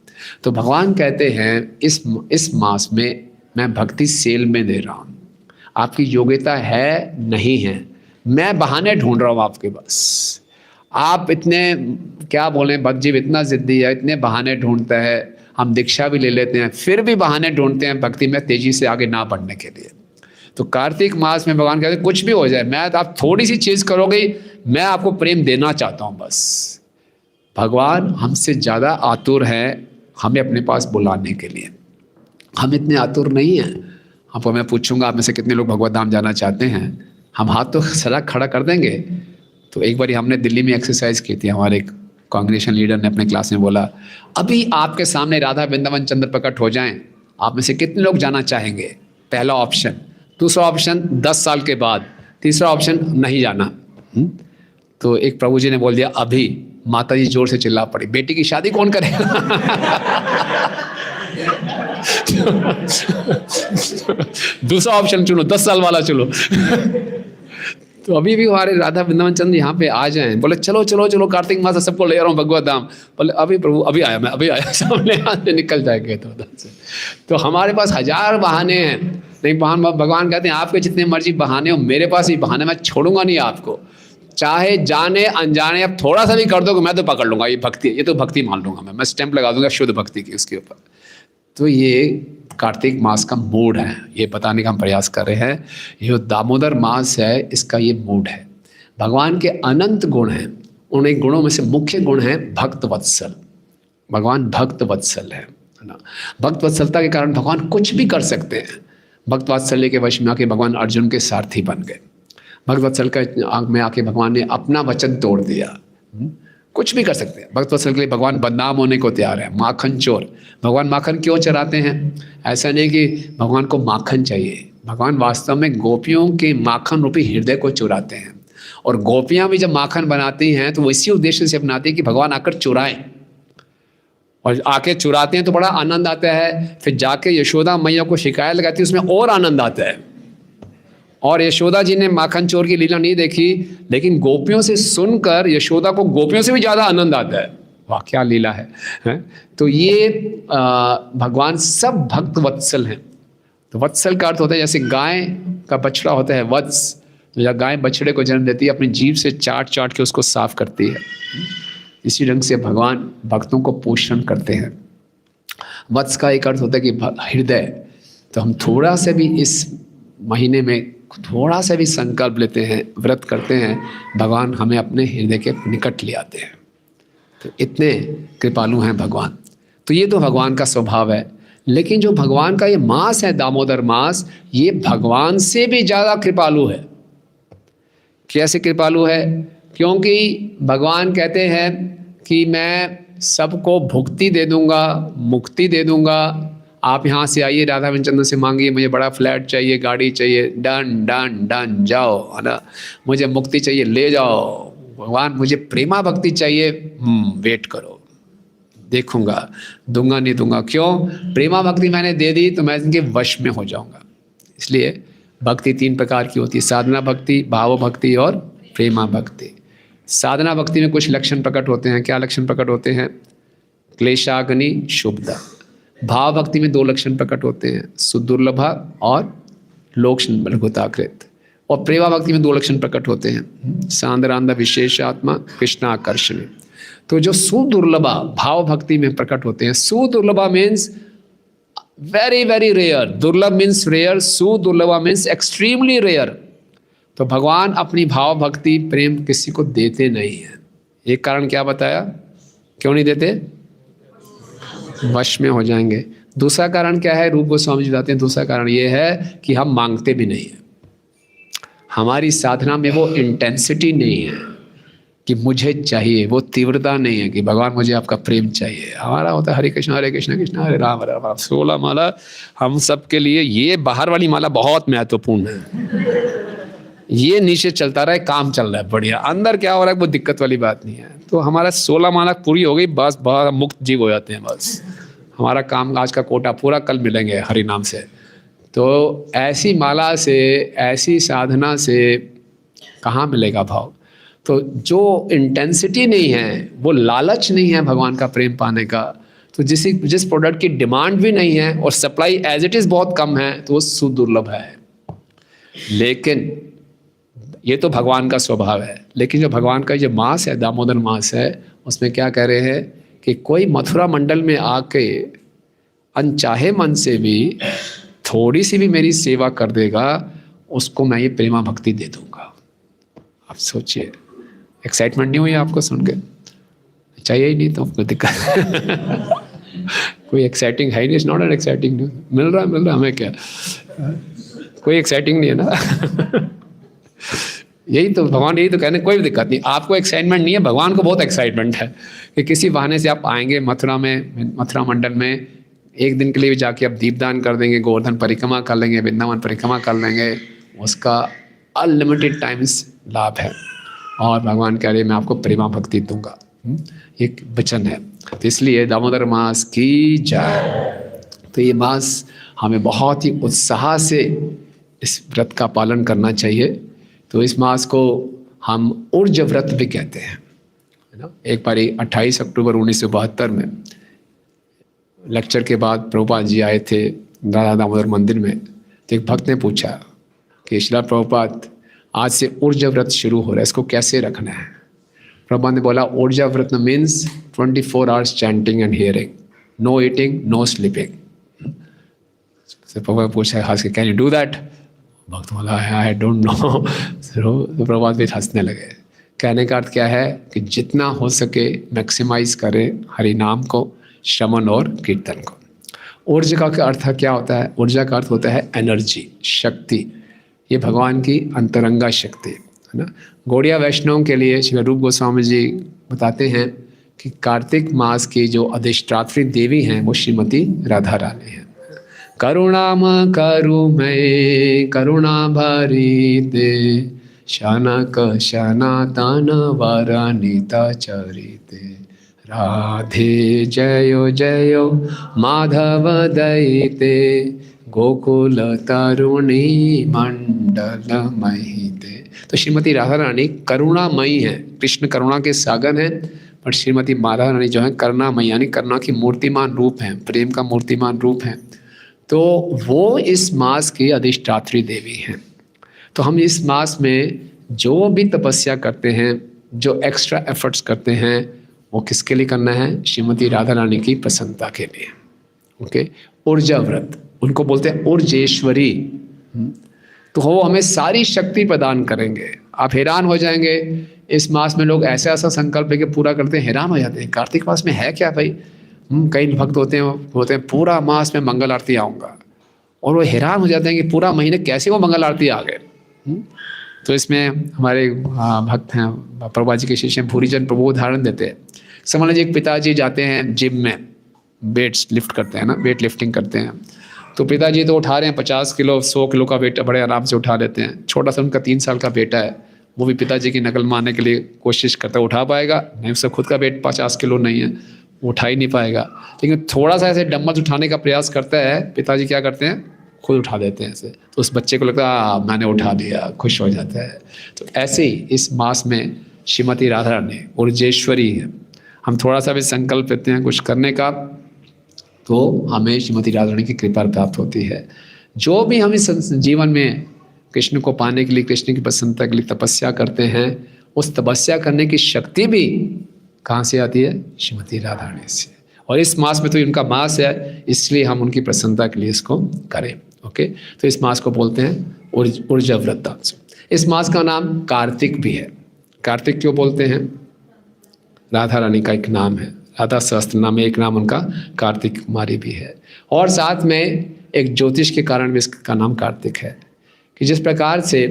तो भगवान कहते हैं इस मास में मैं भक्ति सेल में दे रहा हूँ, आपकी योग्यता है नहीं है, मैं बहाने ढूंढ रहा हूँ आपके पास। आप इतने क्या बोलें, बदजीव इतना जिद्दी है, इतने बहाने ढूंढता है, हम दीक्षा भी ले लेते हैं फिर भी बहाने ढूंढते हैं भक्ति में तेजी से आगे ना बढ़ने के लिए। तो कार्तिक मास में भगवान कहते हैं कुछ भी हो जाए, मैं आप थोड़ी सी चीज़ करोगे, मैं आपको प्रेम देना चाहता हूँ बस। भगवान हमसे ज़्यादा आतुर है हमें अपने पास बुलाने के लिए, हम इतने आतुर नहीं हैं। आपको मैं पूछूंगा आप में से कितने लोग भगवत धाम जाना चाहते हैं, हम हाथ तो सड़क खड़ा कर देंगे। तो एक बार हमने दिल्ली में एक्सरसाइज की थी, हमारे एक कांग्रेगेशन लीडर ने अपने क्लास में बोला, अभी आपके सामने राधा वृंदावन चंद्र प्रकट हो जाएं, आप में से कितने लोग जाना चाहेंगे? पहला ऑप्शन, दूसरा ऑप्शन 10 साल के बाद, तीसरा ऑप्शन नहीं जाना। तो एक प्रभु जी ने बोल दिया अभी। माता जी जोर से चिल्ला पड़ी, बेटी की शादी कौन करेगा दूसरा ऑप्शन चुनो, 10 साल वाला चलो तो अभी भी हमारे राधा वृंदावन चंद्र यहाँ पे आ जाएं, बोले चलो चलो चलो कार्तिक मास सबको ले रहा हूँ भगवत धाम। बोले अभी प्रभु अभी आया, मैं अभी आया, सामने हाथ से निकल जाएंगे तो हमारे पास हजार बहाने हैं। नहीं, भगवान कहते हैं आपके जितने मर्जी बहाने हो, मेरे पास ही बहाने, मैं छोड़ूंगा नहीं आपको, चाहे जाने अनजाने अब थोड़ा सा भी कर दोगे मैं तो पकड़ लूंगा, ये भक्ति, ये तो भक्ति मान लूंगा मैं स्टैंप लगा दूंगा शुद्ध भक्ति की उसके ऊपर। तो ये कार्तिक मास का मूड है, ये बताने का हम प्रयास कर रहे हैं। ये जो दामोदर मास है इसका ये मूड है। भगवान के अनंत गुण हैं, उन एक गुणों में से मुख्य गुण है भक्त वत्सल। भगवान भक्त वत्सल है ना। भक्त वत्सलता के कारण भगवान कुछ भी कर सकते हैं। भक्त वात्सल्य के वश में आके भगवान अर्जुन के सारथी बन गए। भक्त वत्सल का में आके भगवान ने अपना वचन तोड़ दिया। कुछ भी कर सकते हैं। भक्त वत्सल के लिए भगवान बदनाम होने को तैयार है। माखन चोर, भगवान माखन क्यों चराते हैं? ऐसा नहीं कि भगवान को माखन चाहिए, भगवान वास्तव में गोपियों के माखन रूपी हृदय को चुराते हैं। और गोपियां भी जब माखन बनाती हैं तो वो इसी उद्देश्य से बनाती है कि भगवान आकर चुराएं, और आके चुराते हैं तो बड़ा आनंद आता है। फिर जाके यशोदा मैया को शिकायत लगाती है, उसमें और आनंद आता है। और यशोदा जी ने माखन चोर की लीला नहीं देखी, लेकिन गोपियों से सुनकर यशोदा को गोपियों से भी ज़्यादा आनंद आता है। वाह क्या लीला है? तो ये भगवान सब भक्त वत्सल हैं। तो वत्सल का अर्थ होता है जैसे गाय का बछड़ा होता है वत्स, तो जब गाय बछड़े को जन्म देती है अपनी जीभ से चाट चाट के उसको साफ करती है, इसी ढंग से भगवान भक्तों को पोषण करते हैं। वत्स का एक अर्थ होता है कि हृदय। तो हम थोड़ा सा भी इस महीने में थोड़ा सा भी संकल्प लेते हैं, व्रत करते हैं, भगवान हमें अपने हृदय के निकट ले आते हैं। तो इतने कृपालु हैं भगवान। तो ये तो भगवान का स्वभाव है। लेकिन जो भगवान का ये मास है दामोदर मास, ये भगवान से भी ज़्यादा कृपालु है। कैसे कृपालु है? क्योंकि भगवान कहते हैं कि मैं सबको भुक्ति दे दूंगा, मुक्ति दे दूंगा। आप यहाँ से आइए, राधा वृंदावन से मांगिए, मुझे बड़ा फ्लैट चाहिए, गाड़ी चाहिए, डन डन डन जाओ, है ना। मुझे मुक्ति चाहिए, ले जाओ। भगवान मुझे प्रेमा भक्ति चाहिए, वेट करो, देखूंगा, दूंगा नहीं दूंगा। क्यों? प्रेमा भक्ति मैंने दे दी तो मैं इनके वश में हो जाऊंगा। इसलिए भक्ति 3 प्रकार की होती है, साधना भक्ति, भाव भक्ति और प्रेमा भक्ति। साधना भक्ति में कुछ लक्षण प्रकट होते हैं। क्या लक्षण प्रकट होते हैं? क्लेशाग्नि शुभदा। भाव भक्ति में 2 लक्षण प्रकट होते हैं, सुदुर्लभा और लोक्षण लघुताकृत। और प्रेमा भक्ति में 2 लक्षण प्रकट होते हैं, सांद्रांध विशेषात्मा कृष्णाकर्षण। तो जो सुदुर्लभा भाव भक्ति में प्रकट होते हैं, सुदुर्लभा मीन्स वेरी वेरी रेयर, दुर्लभ मीन्स रेयर, सुदुर्लभा मीन्स एक्सट्रीमली रेयर। तो भगवान अपनी भाव भक्ति प्रेम किसी को देते नहीं है। एक कारण क्या बताया, क्यों नहीं देते? वश में हो जाएंगे। दूसरा कारण क्या है, रूप गोस्वामी जी बताते हैं, दूसरा कारण ये है कि हम मांगते भी नहीं है। हमारी साधना में वो इंटेंसिटी नहीं है कि मुझे चाहिए, वो तीव्रता नहीं है कि भगवान मुझे आपका प्रेम चाहिए। हमारा होता है हरे कृष्ण कृष्ण हरे राम 16 माला हम सब के लिए। ये बाहर वाली माला बहुत महत्वपूर्ण है, ये नीचे चलता रहा है, काम चल रहा है बढ़िया, अंदर क्या हो रहा है वो दिक्कत वाली बात नहीं है। तो हमारा 16 माला पूरी हो गई, बस बहुत मुक्त जीव हो जाते हैं, बस हमारा काम आज का कोटा पूरा, कल मिलेंगे हरि नाम से। तो ऐसी माला से, ऐसी साधना से कहाँ मिलेगा भाव? तो जो इंटेंसिटी नहीं है, वो लालच नहीं है भगवान का प्रेम पाने का, तो जिस प्रोडक्ट की डिमांड भी नहीं है और सप्लाई एज इट इज़ बहुत कम है, तो वो सुदुर्लभ है। लेकिन ये तो भगवान का स्वभाव है। लेकिन जो भगवान का जो मास है, दामोदर मास है, उसमें क्या कह रहे हैं कि कोई मथुरा मंडल में आके अनचाहे मन से भी थोड़ी सी भी मेरी सेवा कर देगा, उसको मैं ये प्रेमा भक्ति दे दूंगा। आप सोचिए, एक्साइटमेंट नहीं हुई आपको सुन के? चाहिए ही नहीं तो कोई दिक्कत कोई एक्साइटिंग है ही नहीं, it's not an exciting news. मिल रहा हमें क्या, कोई एक्साइटिंग नहीं है ना यही तो भगवान, यही तो कहने, कोई भी दिक्कत नहीं, आपको एक्साइटमेंट नहीं है, भगवान को बहुत एक्साइटमेंट है कि किसी बहाने से आप आएंगे मथुरा में, मथुरा मंडल में एक दिन के लिए भी जाके आप दीपदान कर देंगे, गोवर्धन परिक्रमा कर लेंगे, वृंदावन परिक्रमा कर लेंगे, उसका अनलिमिटेड टाइम्स लाभ है। और भगवान कह रहे मैं आपको प्रेमा भक्ति दूंगा, एक वचन है। तो इसलिए दामोदर मास की जय। तो ये मास हमें बहुत ही उत्साह से इस व्रत का पालन करना चाहिए। तो इस मास को हम ऊर्ज व्रत भी कहते हैं, है ना। एक बार 28 अक्टूबर 1972 में लेक्चर के बाद प्रभुपाद जी आए थे राधा दामोदर मंदिर में। तो एक भक्त ने पूछा कि श्रील प्रभुपाद, आज से ऊर्जा व्रत शुरू हो रहा है, इसको कैसे रखना है? प्रभुपाद ने बोला ऊर्जा व्रत means 24 hours chanting and hearing, no eating, no sleeping. Prabhupada पूछा हंस के, कैन यू डू दैट? भक्त बोला आई डोंट नो। तो प्रभुपाद भी हंसने लगे। कहने का अर्थ क्या है कि जितना हो सके मैक्सिमाइज करें हरि नाम को, श्रवण और कीर्तन को। ऊर्जा का अर्थ क्या होता है? ऊर्जा का अर्थ होता है एनर्जी, शक्ति। ये भगवान की अंतरंगा शक्ति है ना। गौड़िया वैष्णव के लिए श्री रूप गोस्वामी जी बताते हैं कि कार्तिक मास की जो अधिष्ठात्री देवी हैं वो श्रीमती राधा रानी है। करुणाम करु मैं करुणा भरीते, शनक सनातन वरनिता चरिते, राधे जयो जयो माधव दयिते, गोकुल तरुणी मंडल महिते। तो श्रीमती राधा रानी करुणामयी है, कृष्ण करुणा के सागर हैं, पर श्रीमती राधा रानी जो है करुणामयी, यानी करुणा की मूर्तिमान रूप हैं, प्रेम का मूर्तिमान रूप हैं। तो वो इस मास की अधिष्ठात्री देवी हैं। तो हम इस मास में जो भी तपस्या करते हैं, जो एक्स्ट्रा एफर्ट्स करते हैं, वो किसके लिए करना है? श्रीमती राधा रानी की प्रसन्नता के लिए। ओके, ऊर्जा व्रत उनको बोलते हैं ऊर्जेश्वरी। तो वो हमें सारी शक्ति प्रदान करेंगे। आप हैरान हो जाएंगे, इस मास में लोग ऐसा ऐसा संकल्प लेके पूरा करते हैं, हैरान हो जाते हैं कार्तिक मास में है क्या भाई। कई भक्त होते हैं पूरा मास में मंगल आरती आऊँगा, और वो हैरान हो जाते हैं कि पूरा महीने कैसे वो मंगल आरती आ गए। तो इसमें हमारे भक्त हैं प्रभुपाद जी के शिष्य भूरीजन प्रभु उदाहरण देते हैं। समझ लीजिए एक पिताजी जाते हैं जिम में, वेट्स लिफ्ट करते हैं ना, वेट लिफ्टिंग करते हैं। तो पिताजी तो उठा रहे हैं 50 किलो 100 किलो का वेट, बड़े आराम से उठा लेते हैं। छोटा सा उनका 3 साल का बेटा है, वो भी पिताजी की नकल मारने के लिए कोशिश करता है, उठा पाएगा नहीं, उसका खुद का वेट 50 किलो नहीं है, वो उठा ही नहीं पाएगा। लेकिन थोड़ा सा ऐसे डम्बल उठाने का प्रयास करता है, पिताजी क्या करते हैं, खुद उठा देते हैं ऐसे। तो उस बच्चे को लगता है मैंने उठा दिया, खुश हो जाता है। तो ऐसे ही इस मास में श्रीमती राधा रानी ऊर्जेश्वरी है। हम थोड़ा सा भी संकल्प लेते हैं कुछ करने का, तो हमें श्रीमती राधा रानी की कृपा प्राप्त होती है। जो भी हम इस जीवन में कृष्ण को पाने के लिए, कृष्ण की प्रसन्नता के लिए तपस्या करते हैं, उस तपस्या करने की शक्ति भी कहाँ से आती है? श्रीमती राधा रानी से। और इस मास में तो उनका मास है, इसलिए हम उनकी प्रसन्नता के लिए इसको करें। ओके, तो इस मास को बोलते हैं ऊर्जा वृत्तांश। इस मास का नाम कार्तिक भी है। कार्तिक क्यों बोलते हैं? राधा रानी का एक नाम है, राधा सहस्त्र नाम में एक नाम उनका कार्तिक कुमारी भी है। और साथ में एक ज्योतिष के कारण भी इसका नाम कार्तिक है कि जिस प्रकार से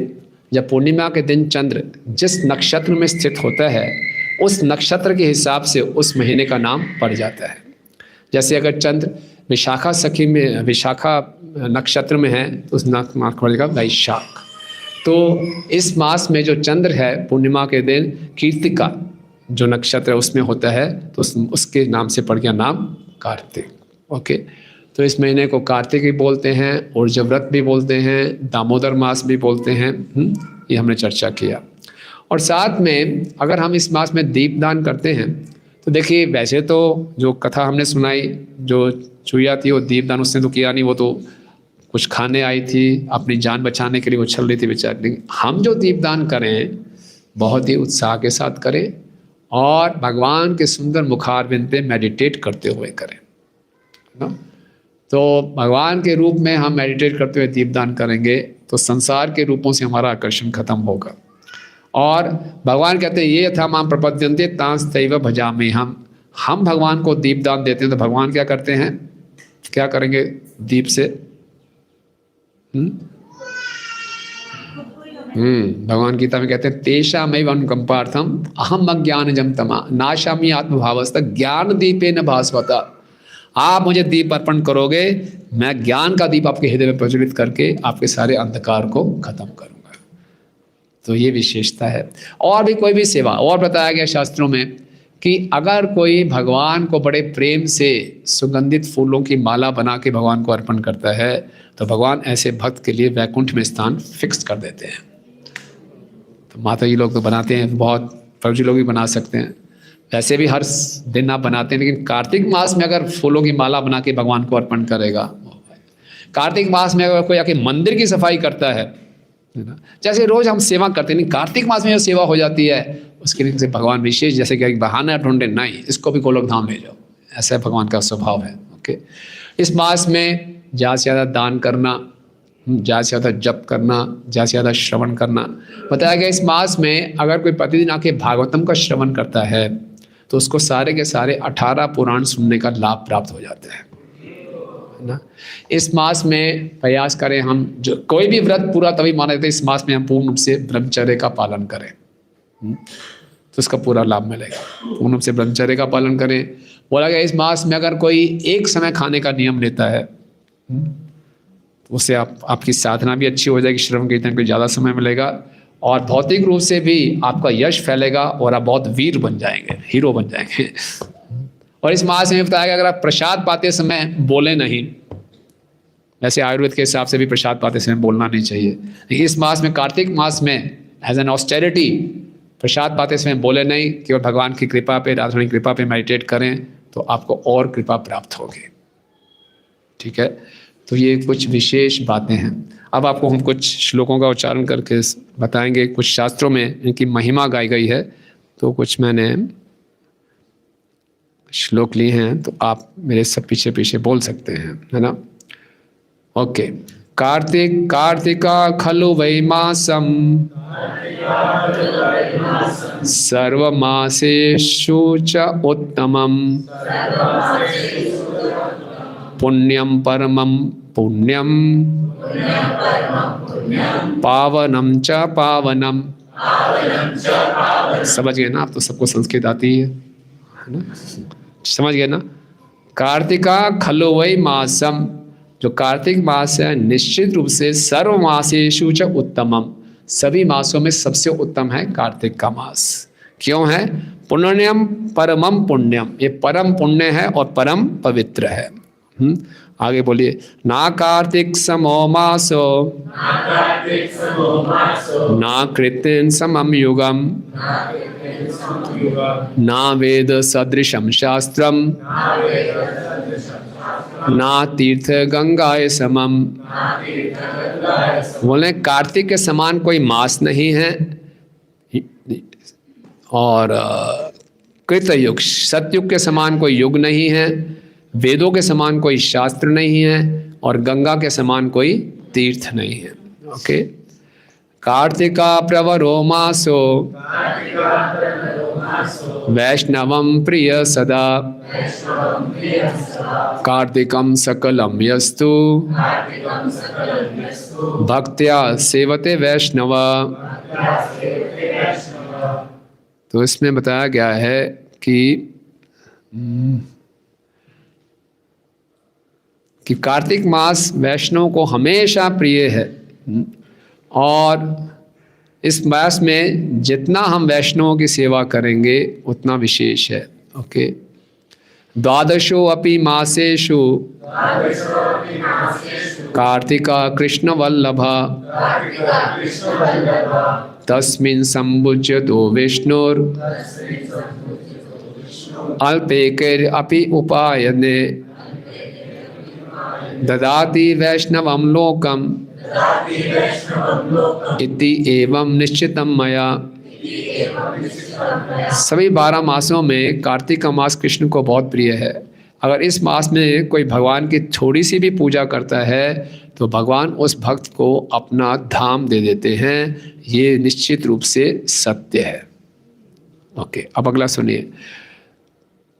जब पूर्णिमा के दिन चंद्र जिस नक्षत्र में स्थित होता है उस नक्षत्र के हिसाब से उस महीने का नाम पड़ जाता है। जैसे अगर चंद्र विशाखा सखी में, विशाखा नक्षत्र में है तो उस नाम पड़ेगा वैशाख। तो इस मास में जो चंद्र है पूर्णिमा के दिन कृत्तिका जो नक्षत्र है उसमें होता है तो उसके नाम से पड़ गया नाम कार्तिक। ओके, तो इस महीने को कार्तिक भी बोलते हैं, ऊर्जा व्रत भी बोलते हैं, दामोदर मास भी बोलते हैं। ये हमने चर्चा किया। और साथ में अगर हम इस मास में दीपदान करते हैं तो देखिए, वैसे तो जो कथा हमने सुनाई, जो चुईया थी वो दीपदान उसने तो किया नहीं, वो तो कुछ खाने आई थी, अपनी जान बचाने के लिए वो चल रही थी बेचारी। लेकिन हम जो दीपदान करें बहुत ही उत्साह के साथ करें और भगवान के सुंदर मुखारविंद पे मेडिटेट करते हुए करें ना। तो भगवान के रूप में हम मेडिटेट करते हुए दीपदान करेंगे तो संसार के रूपों से हमारा आकर्षण खत्म होगा। और भगवान कहते हैं ये यथा माम प्रपद्यन्ते तांस्तैव भजामि। हम भगवान को दीपदान देते हैं तो भगवान क्या करते हैं, क्या करेंगे दीप से? भगवान गीता में कहते हैं तेषामैव अनुकंपार्थम अहम अज्ञानजं तमा नाशामि आत्मभावस्त ज्ञान दीपेन भास्वता। आप मुझे दीप अर्पण करोगे, मैं ज्ञान का दीप आपके हृदय में प्रज्वलित करके आपके सारे अंधकार को खत्म करूंगा। तो ये विशेषता है। और भी कोई भी सेवा, और बताया गया शास्त्रों में कि अगर कोई भगवान को बड़े प्रेम से सुगंधित फूलों की माला बना के भगवान को अर्पण करता है तो भगवान ऐसे भक्त के लिए वैकुंठ में स्थान फिक्स कर देते हैं। तो माता जी लोग तो बनाते हैं, बहुत प्रभु जी लोग भी बना सकते हैं, वैसे भी हर दिन आप बनाते हैं। लेकिन कार्तिक मास में अगर फूलों की माला बना के भगवान को अर्पण करेगा, कार्तिक मास में अगर कोई आके मंदिर की सफाई करता है ना, जैसे रोज हम सेवा करते हैं, नहीं कार्तिक मास में जो सेवा हो जाती है उसके लिए भगवान विशेष जैसे कि बहाना ढूंढे, नहीं इसको भी गोलोक धाम ले जाओ, ऐसा भगवान का स्वभाव है। ओके, इस मास में ज़्यादा से ज़्यादा दान करना, ज़्यादा से ज़्यादा जप करना, ज़्यादा से ज़्यादा श्रवण करना। बताया गया इस मास में अगर कोई प्रतिदिन आके भागवतम का श्रवण करता है तो उसको सारे के सारे 18 पुराण सुनने का लाभ प्राप्त हो जाता है ना। इस मास में प्रयास करें हम, जो कोई भी व्रत पूरा तभी माना जाता है इस मास में हम पूर्ण रूप से ब्रह्मचर्य का पालन करें तो उसका पूरा लाभ मिलेगा। पूर्ण रूप से ब्रह्मचर्य का पालन करें। बोला गया इस मास में अगर कोई एक समय खाने का नियम लेता है तो उससे आपकी साधना भी अच्छी हो जाएगी, श्रवण कीर्तन को ज़्यादा समय मिलेगा और भौतिक रूप से भी आपका यश फैलेगा और आप बहुत वीर बन जाएंगे, हीरो बन जाएंगे। और इस मास में बताया गया अगर आप प्रसाद पाते समय बोले नहीं, वैसे आयुर्वेद के हिसाब से भी प्रसाद पाते समय बोलना नहीं चाहिए, लेकिन इस मास में कार्तिक मास में एज एन ऑस्टेरिटी प्रसाद पाते समय बोले नहीं, केवल भगवान की कृपा पे, राधा रानी की कृपा पे मेडिटेट करें तो आपको और कृपा प्राप्त होगी। ठीक है, तो ये कुछ विशेष बातें हैं। अब आपको हम कुछ श्लोकों का उच्चारण करके बताएंगे। कुछ शास्त्रों में इनकी महिमा गाई गई है तो कुछ मैंने श्लोक लिए हैं तो आप मेरे सब पीछे पीछे बोल सकते हैं, है ना। ओके, कार्तिक कार्तिका खलु वै मासम सर्वमासेषु च उत्तमम् पुण्यम परमं पुण्यम पावनम च पावनम। समझ गए ना आप, तो सबको संस्कृत आती है ना, समझ गए ना। कार्तिका खलु वै मासम, जो कार्तिक मास है निश्चित रूप से सर्व मासेषु च उत्तमम, सभी मासों में सबसे उत्तम है कार्तिक का मास। क्यों है? पुण्यम परमम पुण्यम, ये परम पुण्य है और परम पवित्र है। आगे बोलिए, ना कार्तिक समो मासो ना कृतिन समम युगम ना वेद सदृशम शास्त्रम ना तीर्थ गंगाए समम। बोले कार्तिक के समान कोई मास नहीं है और कृत युग सतयुग के समान कोई युग नहीं है, वेदों के समान कोई शास्त्र नहीं है और गंगा के समान कोई तीर्थ नहीं है। ओके। कार्तिका प्रवरो मासो वैष्णवं प्रिय सदा कार्तिकं सकलं यस्तु भक्त्या सेवते वैष्णव। तो इसमें बताया गया है कि कार्तिक मास वैष्णव को हमेशा प्रिय है और इस मास में जितना हम वैष्णवों की सेवा करेंगे उतना विशेष है। ओके। द्वादशो अपि मासेषु कार्तिका कृष्ण वल्लभा तस्मिन् सम्भुज्यतो विष्णुर् अल्पेकैर् अपि उपायने ददाति वैष्णवं लोकम् इति एवं निश्चितम मया। सभी 12 मासों में कार्तिक का मास कृष्ण को बहुत प्रिय है। अगर इस मास में कोई भगवान की थोड़ी सी भी पूजा करता है तो भगवान उस भक्त को अपना धाम दे देते हैं। ये निश्चित रूप से सत्य है। ओके, अब अगला सुनिए।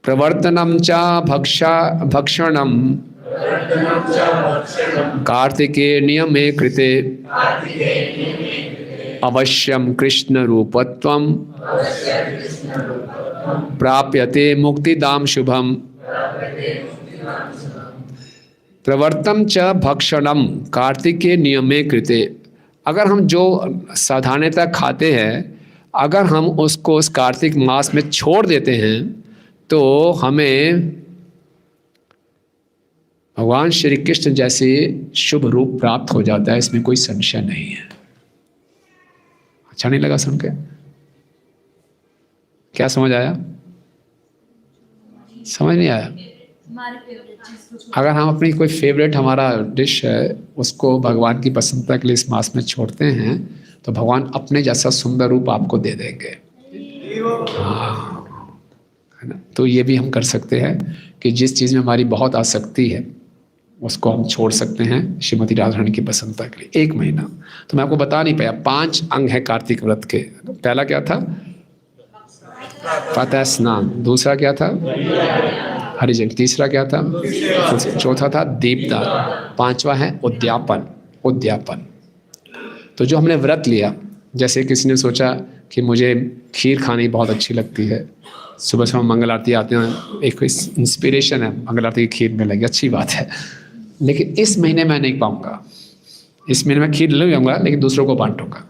प्रवर्तनम च भक्षणम कार्तिके नियमे कृते अवश्यम कृष्ण रूपत्वं प्राप्यते मुक्तिदाम शुभम। प्रवर्तम च भक्षणम कार्तिके नियमे कृते। अगर हम जो साधारणतः खाते हैं अगर हम उसको उस कार्तिक मास में छोड़ देते हैं तो हमें भगवान श्री कृष्ण जैसे शुभ रूप प्राप्त हो जाता है। इसमें कोई संशय नहीं है। अच्छा नहीं लगा सुन के? क्या समझ आया? समझ नहीं आया? अगर हम अपनी कोई फेवरेट हमारा डिश है उसको भगवान की प्रसन्नता के लिए इस मास में छोड़ते हैं तो भगवान अपने जैसा सुंदर रूप आपको दे देंगे। हाँ, है ना? तो ये भी हम कर सकते हैं कि जिस चीज़ में हमारी बहुत आसक्ति है उसको हम छोड़ सकते हैं श्रीमती राधा रानी की प्रसन्नता के लिए। 1 महीना तो मैं आपको बता नहीं पाया। 5 अंग है कार्तिक व्रत के। पहला क्या था? प्रातः स्नान। दूसरा क्या था? हरिजन। तीसरा क्या था? चौथा था दीपदान। 5वां है उद्यापन। उद्यापन तो जो हमने व्रत लिया, जैसे किसी ने सोचा कि मुझे खीर खानी बहुत अच्छी लगती है, सुबह सुबह मंगल आरती आते हैं, एक इंस्पिरेशन है मंगल आरती की खीर मिलेगी, अच्छी बात है, लेकिन इस महीने मैं नहीं पाऊंगा। इस महीने में खीर ले जाऊंगा लेकिन दूसरों को बांटूंगा।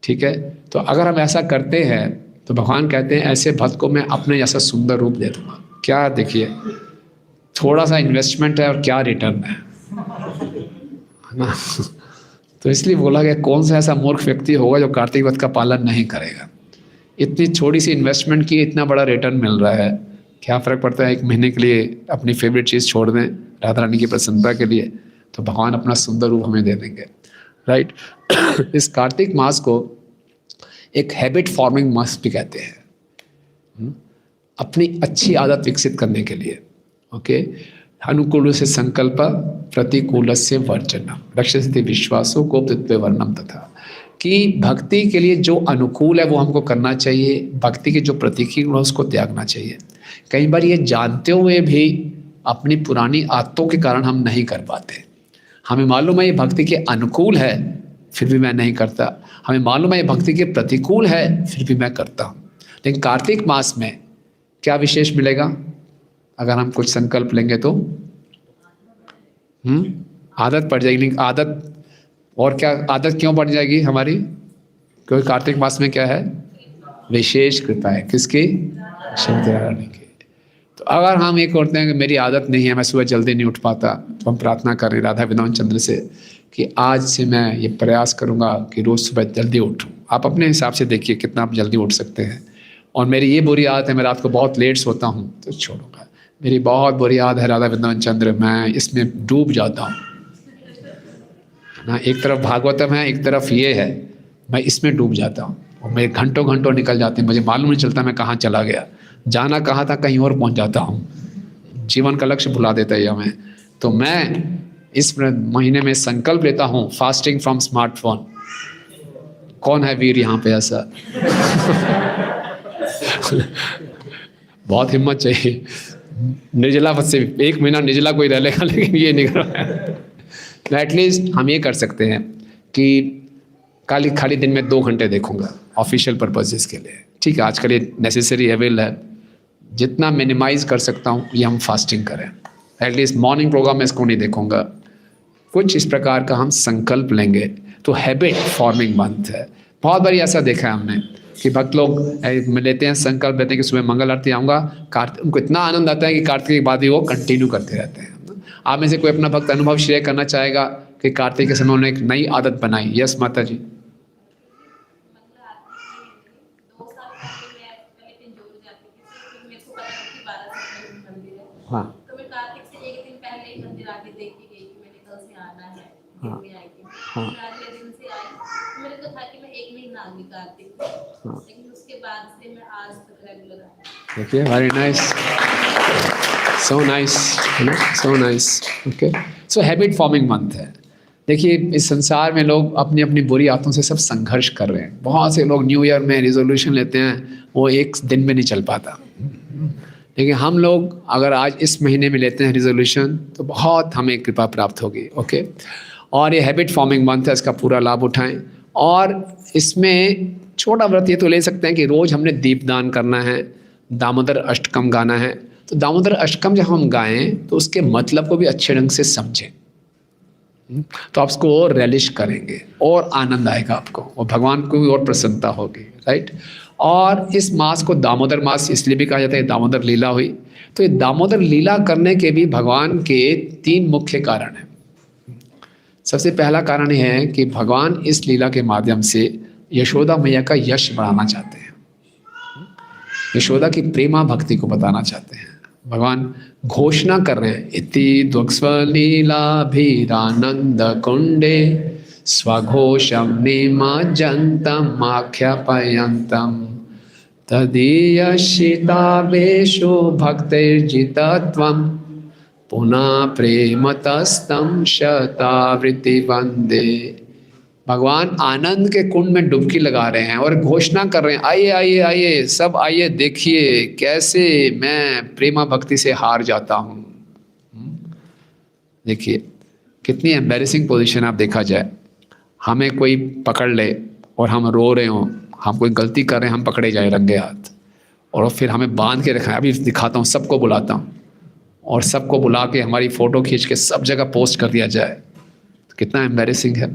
ठीक है? तो अगर हम ऐसा करते हैं तो भगवान कहते हैं ऐसे भक्त को मैं अपने जैसा सुंदर रूप दे दूंगा। क्या देखिए, थोड़ा सा इन्वेस्टमेंट है और क्या रिटर्न है ना? तो इसलिए बोला गया कौन सा ऐसा मूर्ख व्यक्ति होगा जो कार्तिक व्रत का पालन नहीं करेगा। इतनी छोटी सी इन्वेस्टमेंट की इतना बड़ा रिटर्न मिल रहा है, क्या फ़र्क पड़ता है? 1 महीने के लिए अपनी फेवरेट चीज़ छोड़ दें राधा रानी की प्रसन्नता के लिए तो भगवान अपना सुंदर रूप हमें दे देंगे। राइट? इस कार्तिक मास को एक हैबिट फॉर्मिंग मास भी कहते हैं, अपनी अच्छी आदत विकसित करने के लिए। ओके? अनुकूल से संकल्प प्रतिकूल से वर्जन रक्षति विश्वासो गोप्तत्व वर्णम। तथा कि भक्ति के लिए जो अनुकूल है वो हमको करना चाहिए, भक्ति के जो प्रतिकूल है उसको त्यागना चाहिए। कई बार ये जानते हुए भी अपनी पुरानी आदतों के कारण हम नहीं कर पाते। हमें मालूम है ये भक्ति के अनुकूल है फिर भी मैं नहीं करता, हमें मालूम है ये भक्ति के प्रतिकूल है फिर भी मैं करता हूँ। लेकिन कार्तिक मास में क्या विशेष मिलेगा अगर हम कुछ संकल्प लेंगे तो? आदत पड़ जाएगी। लेकिन आदत और क्या, आदत क्यों बढ़ जाएगी हमारी? क्योंकि कार्तिक मास में क्या है? विशेष कृपा है। किसकी? श्रीमती राधा रानी की। तो अगर हम ये करते हैं कि मेरी आदत नहीं है, मैं सुबह जल्दी नहीं उठ पाता, तो हम प्रार्थना कर रहे राधा विनोद चंद्र से कि आज से मैं ये प्रयास करूँगा कि रोज़ सुबह जल्दी उठूँ। आप अपने हिसाब से देखिए कितना आप जल्दी उठ सकते हैं। और मेरी ये बुरी आदत है, मैं रात को बहुत लेट सोता हूँ तो छोड़ूंगा। मेरी बहुत बुरी आदत है राधा विनोद चंद्र, मैं इसमें डूब जाता हूँ ना। एक तरफ भागवतम है, एक तरफ ये है, मैं इसमें डूब जाता हूँ और मेरे घंटों घंटों निकल जाते हैं, मुझे मालूम नहीं चलता मैं कहाँ चला गया, जाना कहाँ था कहीं और पहुँच जाता हूँ। जीवन का लक्ष्य भुला देता है हमें। तो मैं इस महीने में संकल्प लेता हूँ फास्टिंग फ्रॉम स्मार्टफोन। कौन है वीर यहाँ पे ऐसा? बहुत हिम्मत चाहिए। निर्जला से 1 महीना निर्जला कोई रह लेगा, लेकिन ये नहीं कर रहा है। तो एटलीस्ट हम ये कर सकते हैं कि खाली दिन में 2 घंटे देखूंगा ऑफिशियल पर्पसेस के लिए। ठीक है, आजकल ये नेसेसरी अवेल है, जितना मिनिमाइज कर सकता हूँ ये हम फास्टिंग करें। एटलीस्ट मॉर्निंग प्रोग्राम में इसको नहीं देखूंगा। कुछ इस प्रकार का हम संकल्प लेंगे तो हैबिट फॉर्मिंग मंथ है। बहुत बारी ऐसा देखा है हमने कि भक्त लोग लेते हैं, संकल्प लेते हैं कि सुबह मंगल आरती आऊँगा, उनको इतना आनंद आता है कि कार्तिक के बाद भी वो कंटिन्यू करते रहते हैं। आप में से कोई अपना भक्त अनुभव शेयर करना चाहेगा कि कार्तिक के समय उन्होंने एक नई आदत बनाई? यस माता जी। हाँ तो मैं कार्तिक से 1 दिन पहले ही मंदिर आके देख के गई कि मैंने कल से आना है। हाँ आई थी, हाँ अगले दिन से आई। मेरे को था कि मैं 1 महीना आऊंगी कार्तिक में, लेकिन उसके बाद से मैं आज तक रेगुलर आई। देखिए, very nice, so nice, so nice. Okay, सो हैबिट फॉर्मिंग मंथ है। देखिए, इस संसार में लोग अपनी अपनी बुरी आदतों से सब संघर्ष कर रहे हैं। बहुत से लोग न्यू ईयर में रिजोल्यूशन लेते हैं, वो 1 दिन में नहीं चल पाता। लेकिन हम लोग अगर आज इस महीने में लेते हैं रिजोल्यूशन तो बहुत हमें कृपा प्राप्त होगी। ओके, और ये हैबिट फॉर्मिंग मंथ है, इसका पूरा लाभ उठाएं। और इसमें छोटा व्रत ये तो ले सकते हैं कि रोज़ हमने दीपदान करना है, दामोदर अष्टकम गाना है। तो दामोदर अष्टकम जब हम गाएं तो उसके मतलब को भी अच्छे ढंग से समझें, तो आप उसको और रेलिश करेंगे और आनंद आएगा आपको, और भगवान को भी और प्रसन्नता होगी। राइट। और इस मास को दामोदर मास इसलिए भी कहा जाता है, दामोदर लीला हुई। तो ये दामोदर लीला करने के भी भगवान के 3 मुख्य कारण हैं। सबसे पहला कारण यह है कि भगवान इस लीला के माध्यम से यशोदा मैया का यश बढ़ाना चाहते हैं, यशोदा की प्रेमा भक्ति को बताना चाहते हैं। भगवान घोषणा कर रहे हैं, इति द्वक्स्वलीलाभिरानंद कुंडे स्वघोषम निमज्जन्तं आख्यापयन्तं तदीयशितावेशो भक्तिर्जितत्वं पुनः प्रेमतस्तं शतावृत्ति वंदे। भगवान आनंद के कुंड में डुबकी लगा रहे हैं और घोषणा कर रहे हैं, आइए आइए आइए सब आइए, देखिए कैसे मैं प्रेमा भक्ति से हार जाता हूँ। देखिए कितनी एम्बैरेसिंग पोजीशन आप देखा जाए, हमें कोई पकड़ ले और हम रो रहे हों, हम कोई गलती कर रहे हैं, हम पकड़े जाए रंगे हाथ, और फिर हमें बांध के रखा है। अभी दिखाता हूँ, सबको बुलाता हूँ और सबको बुला के हमारी फ़ोटो खींच के सब जगह पोस्ट कर दिया जाए, तो कितना एम्बैरेसिंग है।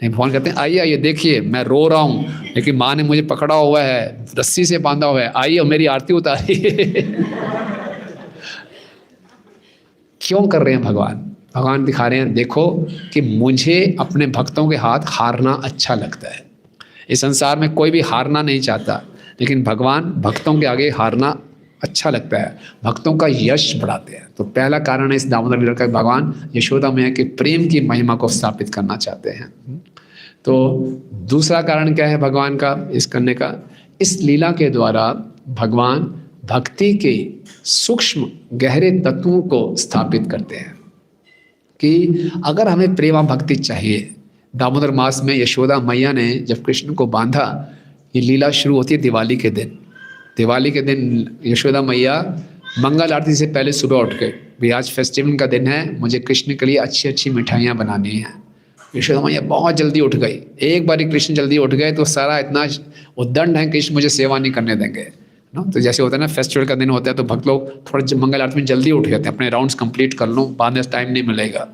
नहीं, भगवान कहते हैं आइए आइए देखिए मैं रो रहा हूँ, लेकिन माँ ने मुझे पकड़ा हुआ है, रस्सी से बांधा हुआ है, आइए और मेरी आरती उतारिए। क्यों कर रहे हैं भगवान? भगवान दिखा रहे हैं, देखो कि मुझे अपने भक्तों के हाथ हारना अच्छा लगता है। इस संसार में कोई भी हारना नहीं चाहता, लेकिन भगवान भक्तों के आगे हारना अच्छा लगता है, भक्तों का यश बढ़ाते हैं। तो पहला कारण है इस दामोदर लीला का, भगवान यशोदा मैया के प्रेम की महिमा को स्थापित करना चाहते हैं। तो दूसरा कारण क्या है भगवान का इस करने का? इस लीला के द्वारा भगवान भक्ति के सूक्ष्म गहरे तत्वों को स्थापित करते हैं कि अगर हमें प्रेमा भक्ति चाहिए, दामोदर मास में यशोदा मैया ने जब कृष्ण को बांधा, ये लीला शुरू होती है दिवाली के दिन। दिवाली के दिन यशोदा मैया मंगल आरती से पहले सुबह उठ गए, भी आज फेस्टिवल का दिन है, मुझे कृष्ण के लिए अच्छी अच्छी मिठाइयाँ बनानी हैं। यशोदा मैया बहुत जल्दी उठ गई। एक बार कृष्ण जल्दी उठ गए तो सारा इतना उद्दंड है, कृष्ण मुझे सेवा नहीं करने देंगे ना। तो जैसे होता है ना, फेस्टिवल का दिन होता है तो भक्त लोग थोड़ा मंगल आरती में जल्दी उठ जाते हैं, अपने राउंड्स कंप्लीट कर लो, बाद में टाइम नहीं मिलेगा।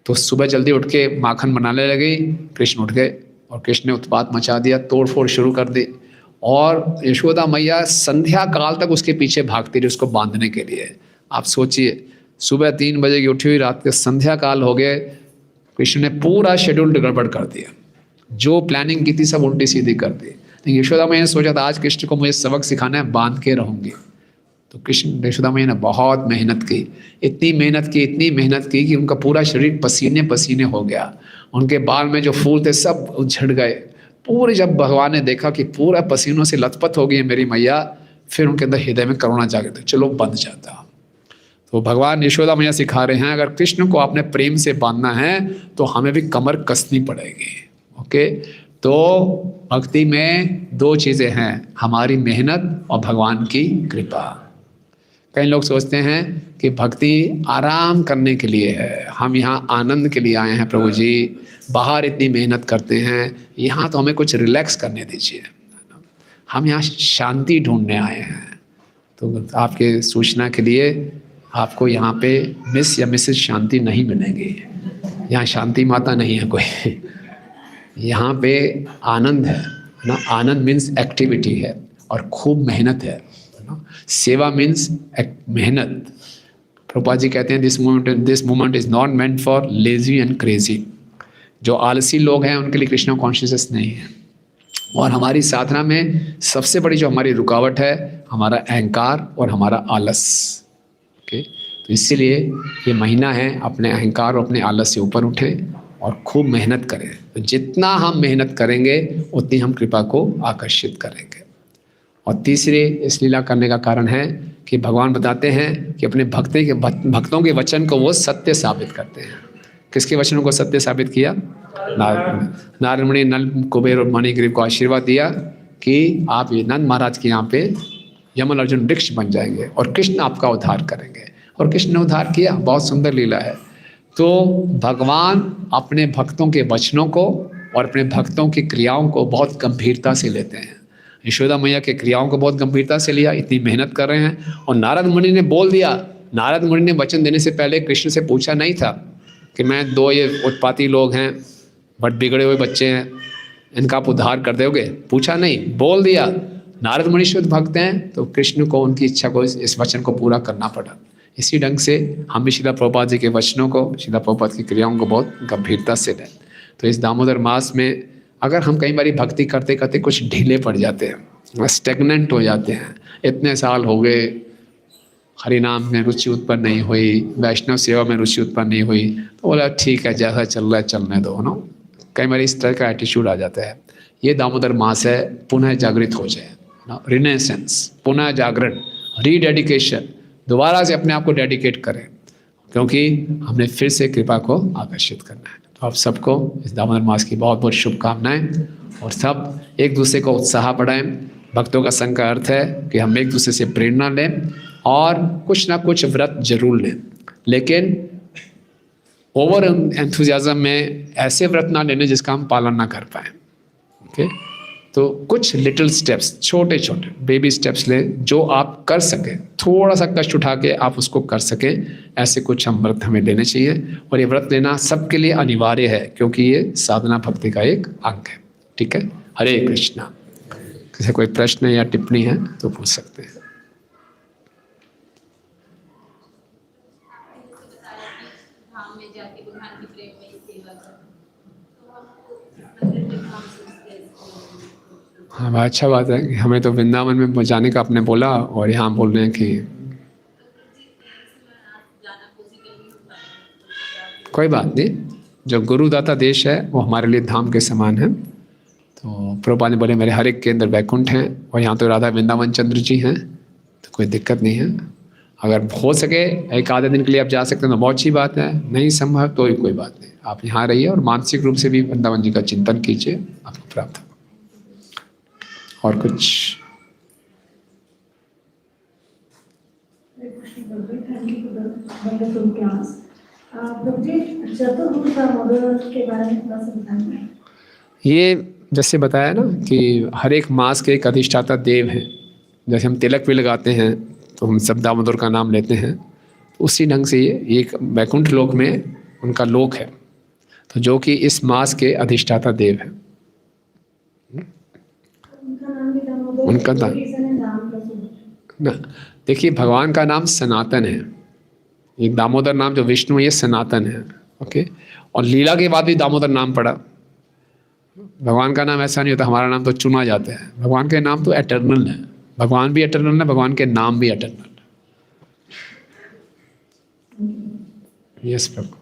तो सुबह जल्दी उठ के माखन बनाने लगे, कृष्ण उठ गए और कृष्ण ने उत्पात मचा दिया, तोड़ फोड़ शुरू कर दी। और यशोदा मैया संध्या काल तक उसके पीछे भागती रही उसको बांधने के लिए। आप सोचिए, सुबह 3 बजे की उठी हुई, रात के संध्या काल हो गए, कृष्ण ने पूरा शेड्यूल गड़बड़ कर दिया, जो प्लानिंग की थी सब उल्टी सीधी कर दी। लेकिन यशोदा मैया ने सोचा था आज कृष्ण को मुझे सबक सिखाना है, बांध के रहूंगी। तो कृष्ण यशोदा मैया ने बहुत मेहनत की, इतनी मेहनत की कि उनका पूरा शरीर पसीने पसीने हो गया, उनके बाल में जो फूल थे सब झड़ गए पूरे। जब भगवान ने देखा कि पूरा पसीनों से लथपथ हो गई है मेरी मैया, फिर उनके अंदर हृदय में करुणा जागे, तो चलो बंध जाता। तो भगवान यशोदा मैया सिखा रहे हैं अगर कृष्ण को आपने प्रेम से बांधना है तो हमें भी कमर कसनी पड़ेगी। ओके, तो भक्ति में दो चीज़ें हैं, हमारी मेहनत और भगवान की कृपा। कई लोग सोचते हैं कि भक्ति आराम करने के लिए है, हम यहाँ आनंद के लिए आए हैं प्रभु जी, बाहर इतनी मेहनत करते हैं, यहाँ तो हमें कुछ रिलैक्स करने दीजिए, हम यहाँ शांति ढूंढने आए हैं। तो आपके सूचना के लिए आपको यहाँ पे मिस या मिसेस शांति नहीं मिलेंगी, यहाँ शांति माता नहीं है कोई, यहाँ पे आनंद है ना। आनंद मीन्स एक्टिविटी है और खूब मेहनत है ना। सेवा मीन्स मेहनत। प्रभुपाद जी कहते हैं this moment is not meant for lazy and crazy. जो आलसी लोग हैं उनके लिए कृष्णा कॉन्शियसनेस नहीं है। और हमारी साधना में सबसे बड़ी जो हमारी रुकावट है हमारा अहंकार और हमारा आलस। ओके, तो इसीलिए ये महीना है अपने अहंकार और अपने आलस से ऊपर उठें और खूब मेहनत करें। तो जितना हम मेहनत करेंगे उतनी हम कृपा को आकर्षित करेंगे। और तीसरे इस लीला करने का कारण है कि भगवान बताते हैं कि अपने भक्तों के वचन को वो सत्य साबित करते हैं। किसके वचनों को सत्य साबित किया? नारद मुनि नल कुबेर और मणिग्रीव को आशीर्वाद दिया कि आप ये नंद महाराज के यहाँ पे यमल अर्जुन वृक्ष बन जाएंगे और कृष्ण आपका उद्धार करेंगे। और कृष्ण ने उद्धार किया, बहुत सुंदर लीला है। तो भगवान अपने भक्तों के वचनों को और अपने भक्तों की क्रियाओं को बहुत गंभीरता से लेते हैं। यशोदा मैया के क्रियाओं को बहुत गंभीरता से लिया, इतनी मेहनत कर रहे हैं। और नारद मुनि ने बोल दिया, नारद मुनि ने वचन देने से पहले कृष्ण से पूछा नहीं था कि मैं दो ये उत्पाती लोग हैं, बट बिगड़े हुए बच्चे हैं, इनका आप उद्धार कर दोगे? पूछा नहीं, बोल दिया। नारद मुनि शुद्ध भक्त हैं तो कृष्ण को उनकी इच्छा को, इस वचन को पूरा करना पड़ा। इसी ढंग से हम भी श्रीला प्रभुपाद जी के वचनों को, श्रीला प्रभुपाद की क्रियाओं को बहुत गंभीरता से लें। तो इस दामोदर मास में अगर हम कई बार भक्ति करते करते कुछ ढीले पड़ जाते हैं, स्टेगनेंट हो जाते हैं, इतने साल हो गए हरि नाम में रुचि उत्पन्न नहीं हुई, वैष्णव सेवा में रुचि उत्पन्न नहीं हुई, तो बोला ठीक है जैसा चल रहा है चलने दो ना। कई बार इस तरह का एटीट्यूड आ जाता है। ये दामोदर मास है, पुनः जागृत हो जाए ना, रिनेसेंस, पुनः जागरण, रीडेडिकेशन, दोबारा से अपने आप को डेडिकेट करें, क्योंकि हमने फिर से कृपा को आकर्षित करना है। तो आप सबको इस दामोदर मास की बहुत बहुत शुभकामनाएं, और सब एक दूसरे को उत्साह बढ़ाएं। भक्तों का संघ का अर्थ है कि हम एक दूसरे से प्रेरणा लें और कुछ ना कुछ व्रत जरूर लें, लेकिन ओवर एंथुजियाज्म में ऐसे व्रत ना लेने जिसका हम पालन ना कर पाएँ। ओके, तो कुछ लिटिल स्टेप्स, छोटे छोटे बेबी स्टेप्स लें जो आप कर सकें, थोड़ा सा कष्ट उठा के आप उसको कर सकें। ऐसे कुछ हम व्रत हमें लेने चाहिए, और ये व्रत लेना सबके लिए अनिवार्य है, क्योंकि ये साधना भक्ति का एक अंग है। ठीक है, हरे कृष्णा। किसी कोई प्रश्न या टिप्पणी है तो पूछ सकते हैं। हाँ, अच्छा बात है कि हमें तो वृंदावन में जाने का आपने बोला, और यहाँ बोल रहे हैं कि कोई बात नहीं, जो गुरुदाता देश है वो हमारे लिए धाम के समान है। तो प्रभुपाद ने बोले मेरे हर एक के अंदर वैकुंठ हैं, और यहाँ तो राधा वृंदावन चंद्र जी हैं, तो कोई दिक्कत नहीं है। अगर हो सके एक आधे दिन के लिए आप जा सकते हैं तो बहुत अच्छी बात है, नहीं संभव तो कोई बात नहीं, आप यहाँ रहिए और मानसिक रूप से भी वृंदावन जी का चिंतन कीजिए, आपको प्राप्त होगा। और कुछ? ये जैसे बताया ना कि हर एक मास के एक अधिष्ठाता देव हैं। जैसे हम तिलक भी लगाते हैं तो हम सब दामोदर का नाम लेते हैं, तो उसी ढंग से ये एक वैकुंठ लोक में उनका लोक है, तो जो कि इस मास के अधिष्ठाता देव है। उनका नाम देखिए, भगवान का नाम सनातन है। ये दामोदर नाम जो विष्णु है ये सनातन है। ओके, और लीला के बाद भी दामोदर नाम पड़ा। भगवान का नाम ऐसा नहीं होता हमारा नाम तो चुना जाता है, भगवान के नाम तो एटर्नल है, भगवान भी एटर्नल है, भगवान के नाम भी एटर्नल है। Yes Prabhu.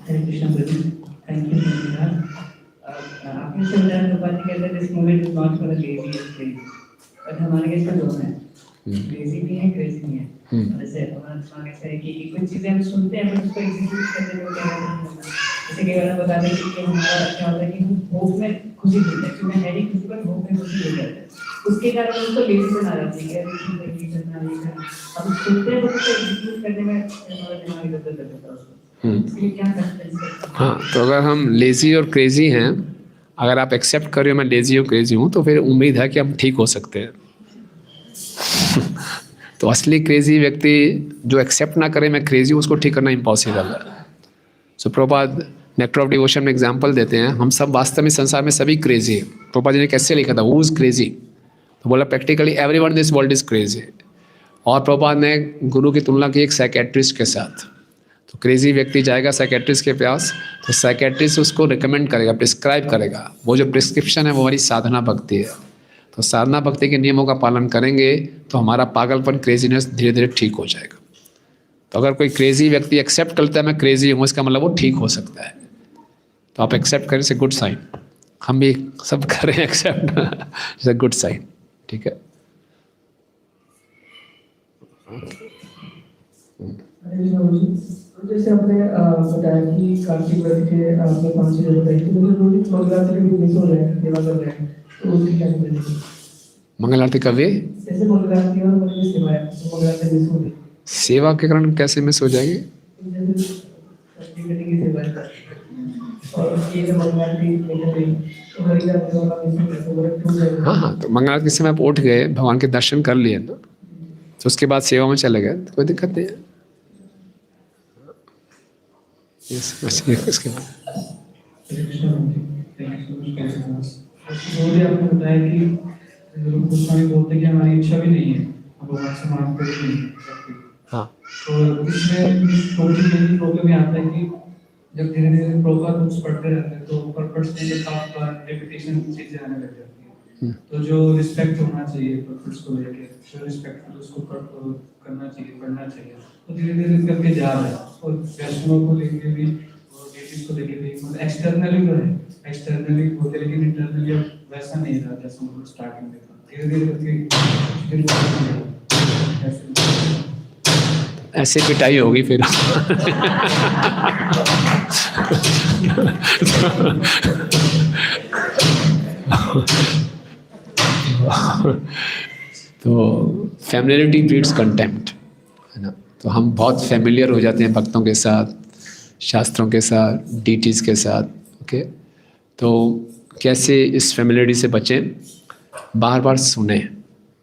Thank you. आपके संविधान में बात कहते हैं this movement is not for the lazy and crazy, but हमारे केस में दोनों है, क्रेजी भी है क्रेजी नहीं है। जैसे हमारा दिमाग ऐसा है कि कुछ चीजें हम सुनते हैं बट उसको एग्जीक्यूट करने में क्या है, जैसे कई बार बता दें कि हमारा क्या होता है कि हम भूख में खुशी मिलती है, क्योंकि है नहीं खुशी पर भूख में खुशी मिल जाती है, उसके कारण उसको लेजी बना जाती है कि करना ये करना, हम सुनते हैं बट उसको एग्जीक्यूट करने में हमारा दिमाग इधर उधर करता है उसको, इसलिए क्या करते हैं। हाँ, तो अगर हम लेजी और क्रेजी हैं, अगर आप एक्सेप्ट कर रहे हो मैं लेजी और क्रेजी हूँ, तो फिर उम्मीद है कि हम ठीक हो सकते हैं। तो असली क्रेजी व्यक्ति जो एक्सेप्ट ना करे मैं क्रेजी हूँ, उसको ठीक करना इम्पॉसिबल है। सो प्रभुपाद नेक्टर ऑफ डिवोशन में एग्जाम्पल देते हैं, हम सब वास्तव में संसार में सभी क्रेजी है। प्रभुपाद जी ने कैसे लिखा था, हु इज क्रेजी, तो बोला practically everyone this world is crazy. और प्रभुपाद ने गुरु की तुलना की एक साइकेट्रिस्ट के साथ। तो क्रेजी व्यक्ति जाएगा साइकेट्रिस्ट के पास, तो साइकेट्रिस्ट उसको रिकमेंड करेगा, प्रिस्क्राइब करेगा, वो जो प्रिस्क्रिप्शन है वो हमारी साधना भक्ति है। तो साधना भक्ति के नियमों का पालन करेंगे तो हमारा पागलपन, क्रेजीनेस धीरे धीरे ठीक हो जाएगा। तो अगर कोई क्रेजी व्यक्ति एक्सेप्ट करता है मैं क्रेजी हूँ, इसका मतलब वो ठीक हो सकता है। तो आप एक्सेप्ट करें, इट्स ए गुड साइन। हम भी सब करें except, it's a good sign. ठीक है। जैसे आपने बताया कि कार्तिक व्रत के आपने 5 चीजें बताई, तो जो रोज मंगलाचरण भी मिस हो रहे हैं, सेवा कर रहे हैं, तो उसकी क्या करेंगे? मंगल आरती कभी जैसे मंगल आरती और मंगल सेवा है, तो मंगल आरती मिस हो गई, सेवा के कारण कैसे मिस हो जाएगी? हाँ हाँ, तो मंगल आरती के समय आप उठ गए, भगवान के दर्शन कर लिए ना, तो उसके बाद सेवा में चले गए तो कोई दिक्कत नहीं है। इसके बाद आपने बताया कि गोस्वामी बोलते कि हमारी इच्छा भी नहीं है, हम भगवान से मांगते भी नहीं सकते। हाँ, तो इसमें छोटी छोटी प्रॉब्लम ये आता है कि जब धीरे धीरे प्रोग्राम बुक्स पढ़ते रहते हैं तो पर्पस के साथ रिपीटेशन चीजें आने लग जाती है। तो जो रिस्पेक्ट होना चाहिए पर्पस को लेके, जो रिस्पेक्ट उसको करना चाहिए, पढ़ना चाहिए, तो धीरे धीरे करके जा रहा है। और वैष्णव को लेके भी और लेडीज को लेके भी, मतलब एक्सटर्नली तो है, एक्सटर्नली होते लेकिन इंटरनली वैसा नहीं रहा जैसा हम स्टार्टिंग में था। धीरे धीरे करके ऐसे पिटाई होगी फिर। तो फैमिलियरिटी ब्रीड्स कंटेम्प्ट, है ना। तो हम बहुत फैमिलियर हो जाते हैं भक्तों के साथ, शास्त्रों के साथ, डीटीज के साथ। ओके, तो कैसे इस फैमिलियरिटी से बचें? बार बार सुने,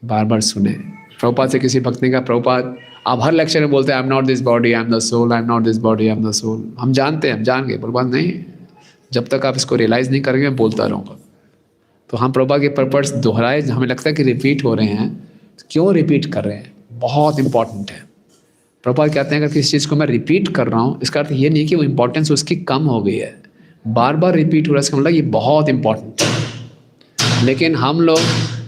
बार बार सुने। प्रभुपाद से किसी भक्त ने कहा, प्रभुपाद आप हर लेक्चर में बोलते हैं I am not this body, I am the soul, I am not this body, I am the soul. हम जानते हैं, हम जान गए। प्रभुपाद नहीं, जब तक आप इसको रियलाइज़ नहीं करेंगे मैं बोलता रहूँगा। तो हम प्रभुपाद के पर्पस दोहराए, हमें लगता है कि रिपीट हो रहे हैं, तो क्यों रिपीट कर रहे हैं? बहुत इंपॉर्टेंट है। प्रभुपाद कहते हैं अगर किसी चीज़ को मैं रिपीट कर रहा हूँ, इसका अर्थ ये नहीं कि वो इंपॉर्टेंस उसकी कम हो गई है, बार बार रिपीट हो रहा है, इसका मतलब ये बहुत इंपॉर्टेंट है। लेकिन हम लोग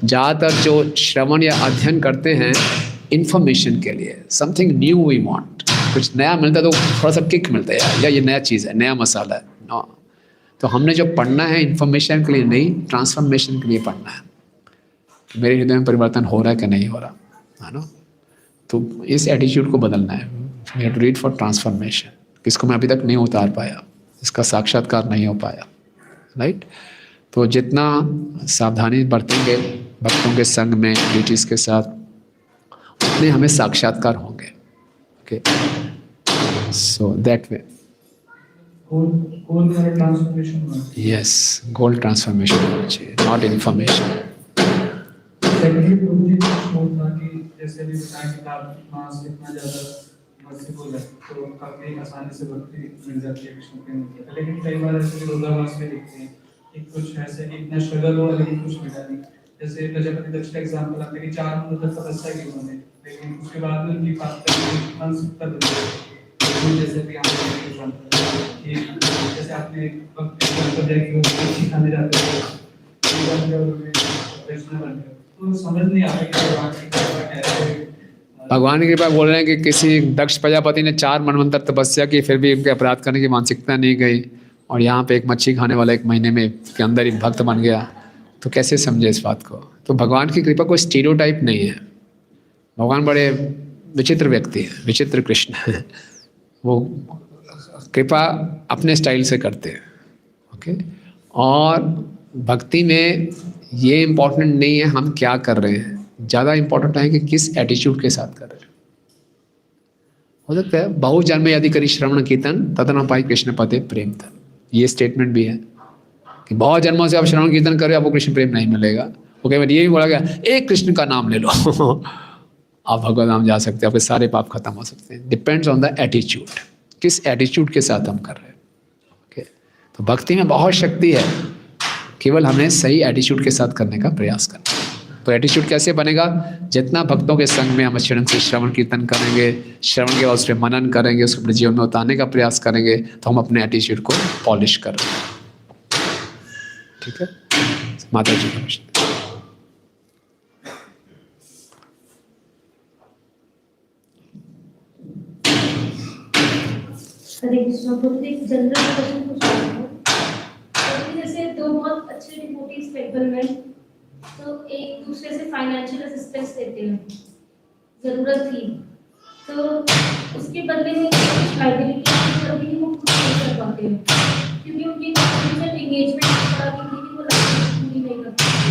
ज़्यादातर जो श्रवण या अध्ययन करते हैं इन्फॉर्मेशन के लिए, समथिंग न्यू वी वांट, कुछ नया मिलता है तो थोड़ा सा किक मिलता है यार, या ये नया चीज़ है, नया मसाला है। नो, तो हमने जो पढ़ना है इन्फॉर्मेशन के लिए नहीं, ट्रांसफॉर्मेशन के लिए पढ़ना है। मेरे हृदय में परिवर्तन हो रहा है कि नहीं हो रहा, है ना। तो इस एटीट्यूड को बदलना है। We have to read for transformation. किसको मैं अभी तक नहीं उतार पाया, इसका साक्षात्कार नहीं हो पाया, राइट। तो जितना सावधानी बरतेंगे भक्तों के संग में, ड्यूटीज़ के साथ, उतने हमें साक्षात्कार होंगे। Okay, so that way yes, goal transformation होना चाहिए, नॉट इन्फॉर्मेशन। जैसे भी बताया कि कार्तिक मास इतना ज़्यादा मर्सीफुल है तो काफ़ी आसानी से भक्ति मिल जाती है विष्णु के नीचे। लेकिन कई बार ऐसे रोजावास में देखते हैं कि कुछ ऐसे इतना स्ट्रगल हो लेकिन कुछ मिला नहीं। जैसे प्रजापति दक्ष का एग्जाम्पल आता है कि 4 महीने तक तपस्या की उन्होंने, लेकिन उसके बाद में उनकी मानसिकता बदल गई। जैसे भी आपने एग्जाम्पल कि जैसे आपने भक्ति जाएगी खाने जाते हैं, तो समझ नहीं आता कि भगवान की कृपा बोल रहे हैं कि किसी दक्ष प्रजापति ने 4 मनवंतर तपस्या की, फिर भी उनके अपराध करने की मानसिकता नहीं गई, और यहाँ पे एक मच्छी खाने वाला 1 महीने में के अंदर ही भक्त बन गया, तो कैसे समझे इस बात को? तो भगवान की कृपा कोई स्टीरियोटाइप नहीं है। भगवान बड़े विचित्र व्यक्ति हैं, विचित्र कृष्ण हैं। वो कृपा अपने स्टाइल से करते हैं। ओके, और भक्ति में ये इम्पोर्टेंट नहीं है हम क्या कर रहे हैं, ज़्यादा इम्पोर्टेंट है कि किस एटीट्यूड के साथ कर रहे हैं। हो सकता है बहु जन्म यदि करी श्रवण कीर्तन तदन पाई कृष्ण पते प्रेम धन, ये स्टेटमेंट भी है कि बहुत जन्मों से आप श्रवण कीर्तन कर रहे हो, आपको कृष्ण प्रेम नहीं मिलेगा। वो कई बार ये भी बोला गया एक कृष्ण का नाम ले लो आप भगवत धाम जा सकते हैं, आपके सारे पाप खत्म हो सकते हैं। डिपेंड्स ऑन द एटीट्यूड, किस एटीट्यूड के साथ हम कर रहे हैं। ओके, तो भक्ति में बहुत शक्ति है, केवल हमें सही एटीट्यूड के साथ करने का प्रयास करना है। तो एटीट्यूड कैसे बनेगा? जितना भक्तों के संग में हम अच्छे ढंग से श्रवण कीर्तन करेंगे, श्रवण के बाद उस पर मनन करेंगे, उसको अपने जीवन में उतारने का प्रयास करेंगे, तो हम अपने एटीट्यूड को पॉलिश कर रहे हैं। ठीक है, माता जी का प्रश्न। हरे कृष्णा। बहुत एक जनरल क्वेश्चन पूछ रहा हूँ, जैसे दो बहुत अच्छे डिवोटीज टेंपल में तो एक दूसरे से फाइनेंशियल असिस्टेंस लेते हैं, जरूरत थी तो उसके बदले में कुछ लाइबिलिटी कभी वो खुद नहीं कर पाते हैं क्योंकि उनकी कॉन्फिडेंशियल एंगेजमेंट इस तरह की थी कि वो लाइबिलिटी पूरी नहीं कर पाते।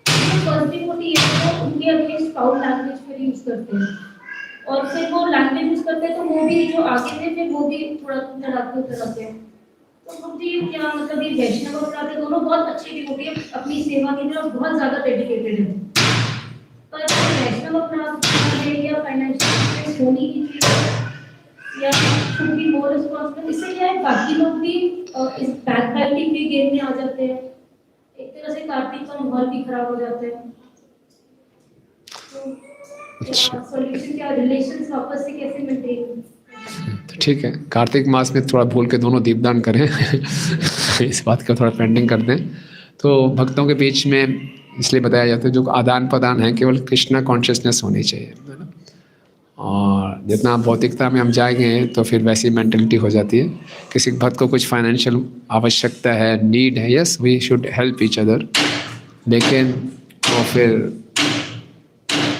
तो फर्स्ट थिंग होती है वो उनके अगेंस्ट फाउल लैंग्वेज फिर यूज करते हैं, और फिर वो लैंग्वेज यूज करते हैं तो वो भी जो आगे थे फिर वो भी थोड़ा डराते हैं। तो मुझे क्या मतलब ये वैष्णव और राधे दोनों बहुत अच्छे डिवोटी हैं, अपनी सेवा के लिए बहुत ज्यादा डेडिकेटेड हैं, पर वैष्णव अपराध या फाइनेंशियल होनी की चीज या शुड बी मोर रिस्पांसिबल, इससे क्या है बाकी लोग भी इस बैकबाइटिंग के गेम में आ जाते हैं, एक तरह से कार्तिक का माहौल भी खराब हो जाता है। तो सॉल्यूशन क्या, रिलेशंस वापस से कैसे मेंटेन? ठीक है, कार्तिक मास में थोड़ा भूल के दोनों दीपदान करें इस बात का थोड़ा पेंडिंग कर दें। तो भक्तों के बीच में इसलिए बताया जाता है जो आदान प्रदान है केवल कृष्णा कॉन्शियसनेस होनी चाहिए, है ना। और जितना भौतिकता में हम जाएंगे तो फिर वैसी मेंटलिटी हो जाती है। किसी भक्त को कुछ फाइनेंशियल आवश्यकता है, नीड है, yes we should help each other, लेकिन वो फिर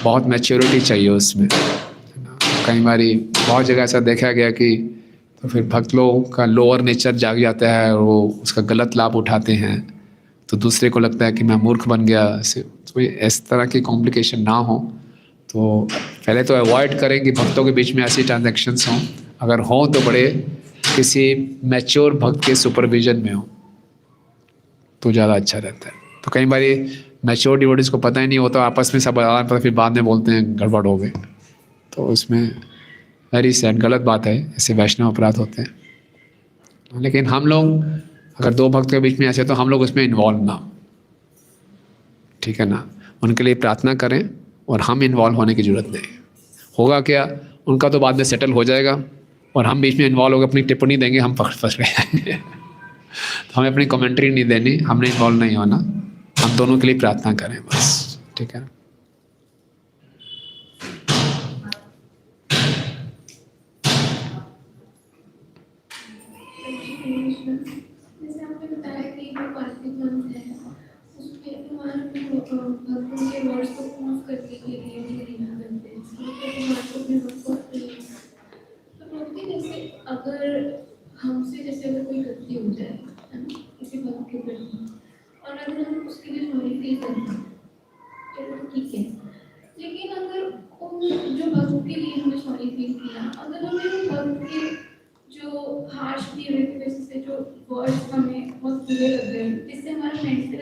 बहुत मैच्योरिटी चाहिए उसमें। कई बारी बहुत जगह ऐसा देखा गया कि तो फिर भक्त लोगों का लोअर नेचर जाग जाता है और वो उसका गलत लाभ उठाते हैं, तो दूसरे को लगता है कि मैं मूर्ख बन गया। तो इस तरह की कॉम्प्लिकेशन ना हो तो पहले तो अवॉइड करें कि भक्तों के बीच में ऐसी ट्रांजैक्शंस हों, अगर हों तो बड़े किसी मैच्योर भक्त के सुपरविजन में हो तो ज़्यादा अच्छा रहता है। तो कई बार मैच्योर डिवोटीज़ को पता ही नहीं होता, आपस में सब आदान प्रदान, फिर बाद में बोलते हैं गड़बड़ हो गए, तो उसमें वेरी सैड, गलत बात है, ऐसे वैष्णव अपराध होते हैं। लेकिन हम लोग अगर दो भक्त के बीच में ऐसे तो हम लोग उसमें इन्वॉल्व ना, ठीक है ना, उनके लिए प्रार्थना करें और हम इन्वॉल्व होने की ज़रूरत नहीं। होगा क्या, उनका तो बाद में सेटल हो जाएगा और हम बीच में इन्वॉल्व होकर अपनी टिप्पणी देंगे, हम फंस गए तो हमें अपनी कमेंट्री नहीं देनी, हमने इन्वॉल्व नहीं होना, हम दोनों के लिए प्रार्थना करें बस, ठीक है ना। जैसे आपने बताया कि जो कार्तिक मंथ है उसमें तुम्हारे भगवान के वर्ड्स को प्रूव करने के लिए भी लीला करते हैं, तो बोलते जैसे अगर हमसे जैसे अगर कोई गलती हो जाए है ना किसी भक्त के प्रति, और अगर हम उसके लिए सॉरी फील करते हैं चलो तो ठीक है, लेकिन अगर उन जो भक्त के लिए हमने सॉरी फील किया, अगर हमें उन भक्त के जो हार्श बिहेवियर की वजह से जो वर्ड्स हमें बहुत बुरे लग गए, जिससे हमारा मेंटल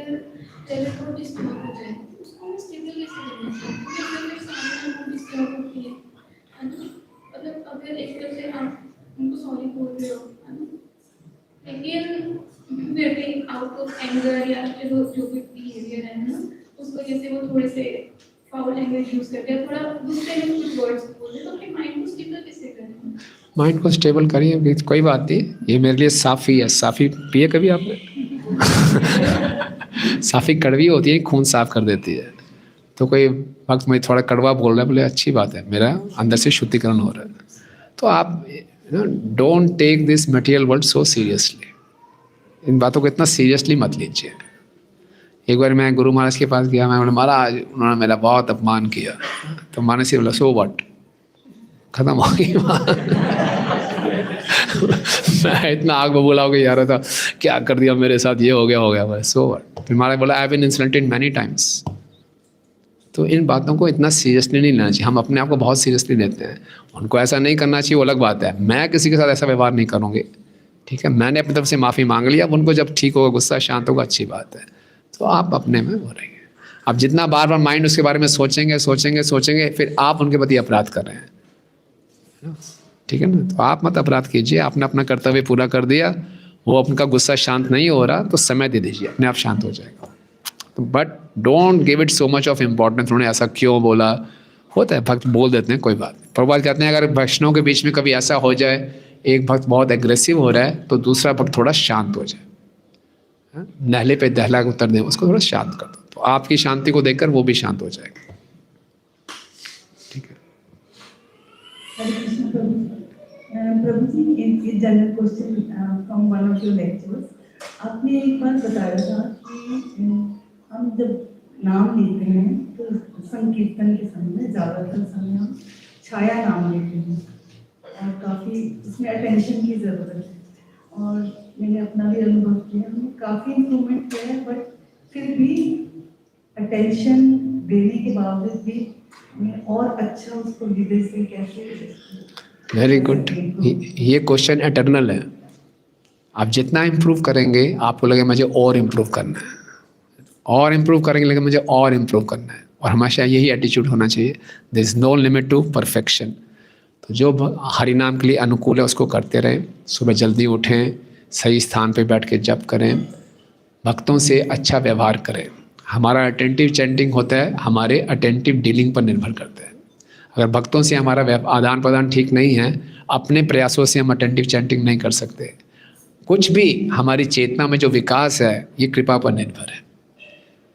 लेवल को डिस्टर्ब हो जाए, उसको हमें स्टेबल कैसे करना चाहिए? क्योंकि अगर सामने हमको डिस्टर्ब होती है ना, मतलब अगर एक तरह से आप उनको सॉरी बोल रहे हो है ना, लेकिन फिर भी आउट ऑफ एंगर या जो भी बिहेवियर है ना, उसको जैसे वो थोड़े से फाउल लैंग्वेज यूज करते हैं, थोड़ा दूसरे में कुछ वर्ड्स बोलते हैं, तो अपने माइंड को स्टेबल कैसे करें? माइंड को स्टेबल करिए, कोई बात नहीं, ये मेरे लिए साफ़ी है। साफ़ी पिए कभी आपने साफ़ी कड़वी होती है, खून साफ कर देती है। तो कोई वक्त में थोड़ा कड़वा बोल रहा है, बोले अच्छी बात है, मेरा अंदर से शुद्धिकरण हो रहा है। तो आप don't take this material world so seriously, इन बातों को इतना सीरियसली मत लीजिए। एक बार मैं गुरु महाराज के पास गया, मैं बोला महाराज उन्होंने मेरा बहुत अपमान किया, तो मैंने से बोला सो व्हाट, खत्म हो गई बात। मैं इतना आग बबूला हो गया था, क्या कर दिया मेरे साथ, ये हो गया बस सो व्हाट। फिर महाराज बोला I have been insulted many times. तो इन बातों को इतना सीरियसली नहीं लेना चाहिए। हम अपने आप को बहुत सीरियसली लेते हैं, उनको ऐसा नहीं करना चाहिए, वो अलग बात है। मैं किसी के साथ ऐसा व्यवहार नहीं करूँगी, ठीक है। मैंने अपनी तरफ से माफ़ी मांग लिया, अब उनको जब ठीक होगा, गुस्सा शांत होगा, अच्छी बात है। तो आप अपने में वो रहिए। अब जितना बार बार माइंड उसके बारे में सोचेंगे, फिर आप उनके प्रति अपराध कर रहे हैं, ठीक है ना। तो आप मत अपराध कीजिए, आपने अपना कर्तव्य पूरा कर दिया, वो उनका गुस्सा शांत नहीं हो रहा तो समय दे दीजिए, अपने आप शांत हो जाएगा। But don't give it so much of importance, उन्होंने ऐसा क्यों बोला, होता है भक्त बोल देते हैं, कोई बात नहीं। प्रभुपाद कहते हैं अगर वैष्णव के बीच में कभी ऐसा हो जाए, एक भक्त बहुत एग्रेसिव हो रहा है तो दूसरा भक्त थोड़ा शांत हो जाए, नहले पे दहला का उत्तर दें, उसको थोड़ा शांत कर दो, तो आपकी शांति को देखकर वो भी शांत हो जाएगा, ठीक है। हरे कृष्ण प्रभु जी, एक general question from one of your lectures. आपने एक बार बताया था कि हम जब नाम लेते हैं तो संकीर्तन के समय ज़्यादातर समय हम छाया नाम लेते हैं और काफ़ी इसमें अटेंशन की ज़रूरत है। और मैंने अपना भी अनुभव किया, हमने काफ़ी इम्प्रूवमेंट किया है, बट फिर भी अटेंशन देने के बावजूद भी मैं और अच्छा उसको हृदय से कैसे। वेरी गुड, ये क्वेश्चन एटर्नल है। आप जितना इम्प्रूव करेंगे आपको लगे मुझे और इम्प्रूव करना है, और इम्प्रूव करेंगे लगे मुझे और इम्प्रूव करना है, और हमेशा यही एटीट्यूड होना चाहिए, there is no limit to perfection. तो जो हरि नाम के लिए अनुकूल है उसको करते रहें, सुबह जल्दी उठें, सही स्थान पे बैठ के जप करें, भक्तों से अच्छा व्यवहार करें। हमारा अटेंटिव चैंटिंग होता है, हमारे अटेंटिव डीलिंग पर निर्भर करता है। अगर भक्तों से हमारा आदान प्रदान ठीक नहीं है, अपने प्रयासों से हम अटेंटिव चैंटिंग नहीं कर सकते। कुछ भी हमारी चेतना में जो विकास है ये कृपा पर निर्भर है।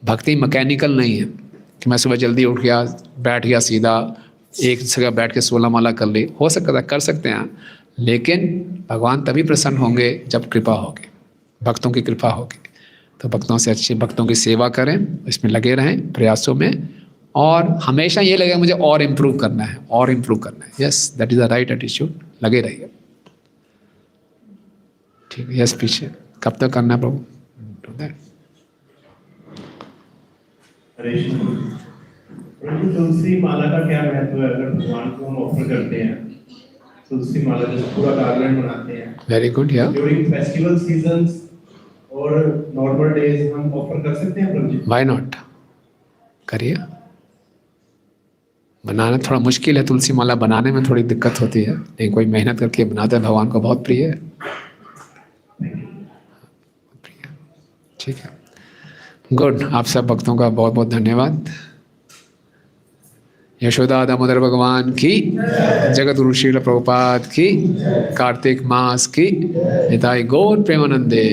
भक्ति मैकेनिकल नहीं है कि मैं सुबह जल्दी उठ गया, बैठ गया सीधा, एक जगह बैठ के 16 माला कर ली, हो सकता है कर सकते हैं, लेकिन भगवान तभी प्रसन्न होंगे जब कृपा होगी, भक्तों की कृपा होगी। तो भक्तों से अच्छी भक्तों की सेवा करें, इसमें लगे रहें प्रयासों में, और हमेशा ये लगेगा मुझे और इम्प्रूव करना है, और इम्प्रूव करना है। Yes, that is the right attitude, लगे रहिए, ठीक है। यस, पीछे कब तक करना है प्रभु? तुलसी माला का क्या महत्व है? अगर भगवान को हम ऑफर करते हैं तुलसी माला, जैसे पूरा गार्लैंड बनाते हैं, वेरी गुड, या ड्यूरिंग फेस्टिवल सीजन्स और नॉर्मल डेज हम ऑफर कर सकते हैं प्रभु जी? व्हाई नॉट, करिए। बनाना थोड़ा मुश्किल है, तुलसी माला बनाने में थोड़ी दिक्कत होती है, लेकिन कोई मेहनत करके बनाता है, भगवान को बहुत प्रिय है, ठीक है। गुड, आप सब भक्तों का बहुत बहुत धन्यवाद। यशोदा दामोदर भगवान की, जगत गुरु श्रील प्रभुपाद की, कार्तिक मास की, निताई गौर प्रेमानंदे।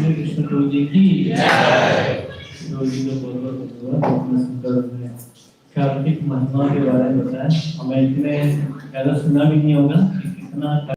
कृष्ण प्रभु जी की जय। जी का बहुत बहुत कार्तिक महिमा के बारे में बताया, हमें इतने ज़्यादा सुना भी नहीं होगा, कितना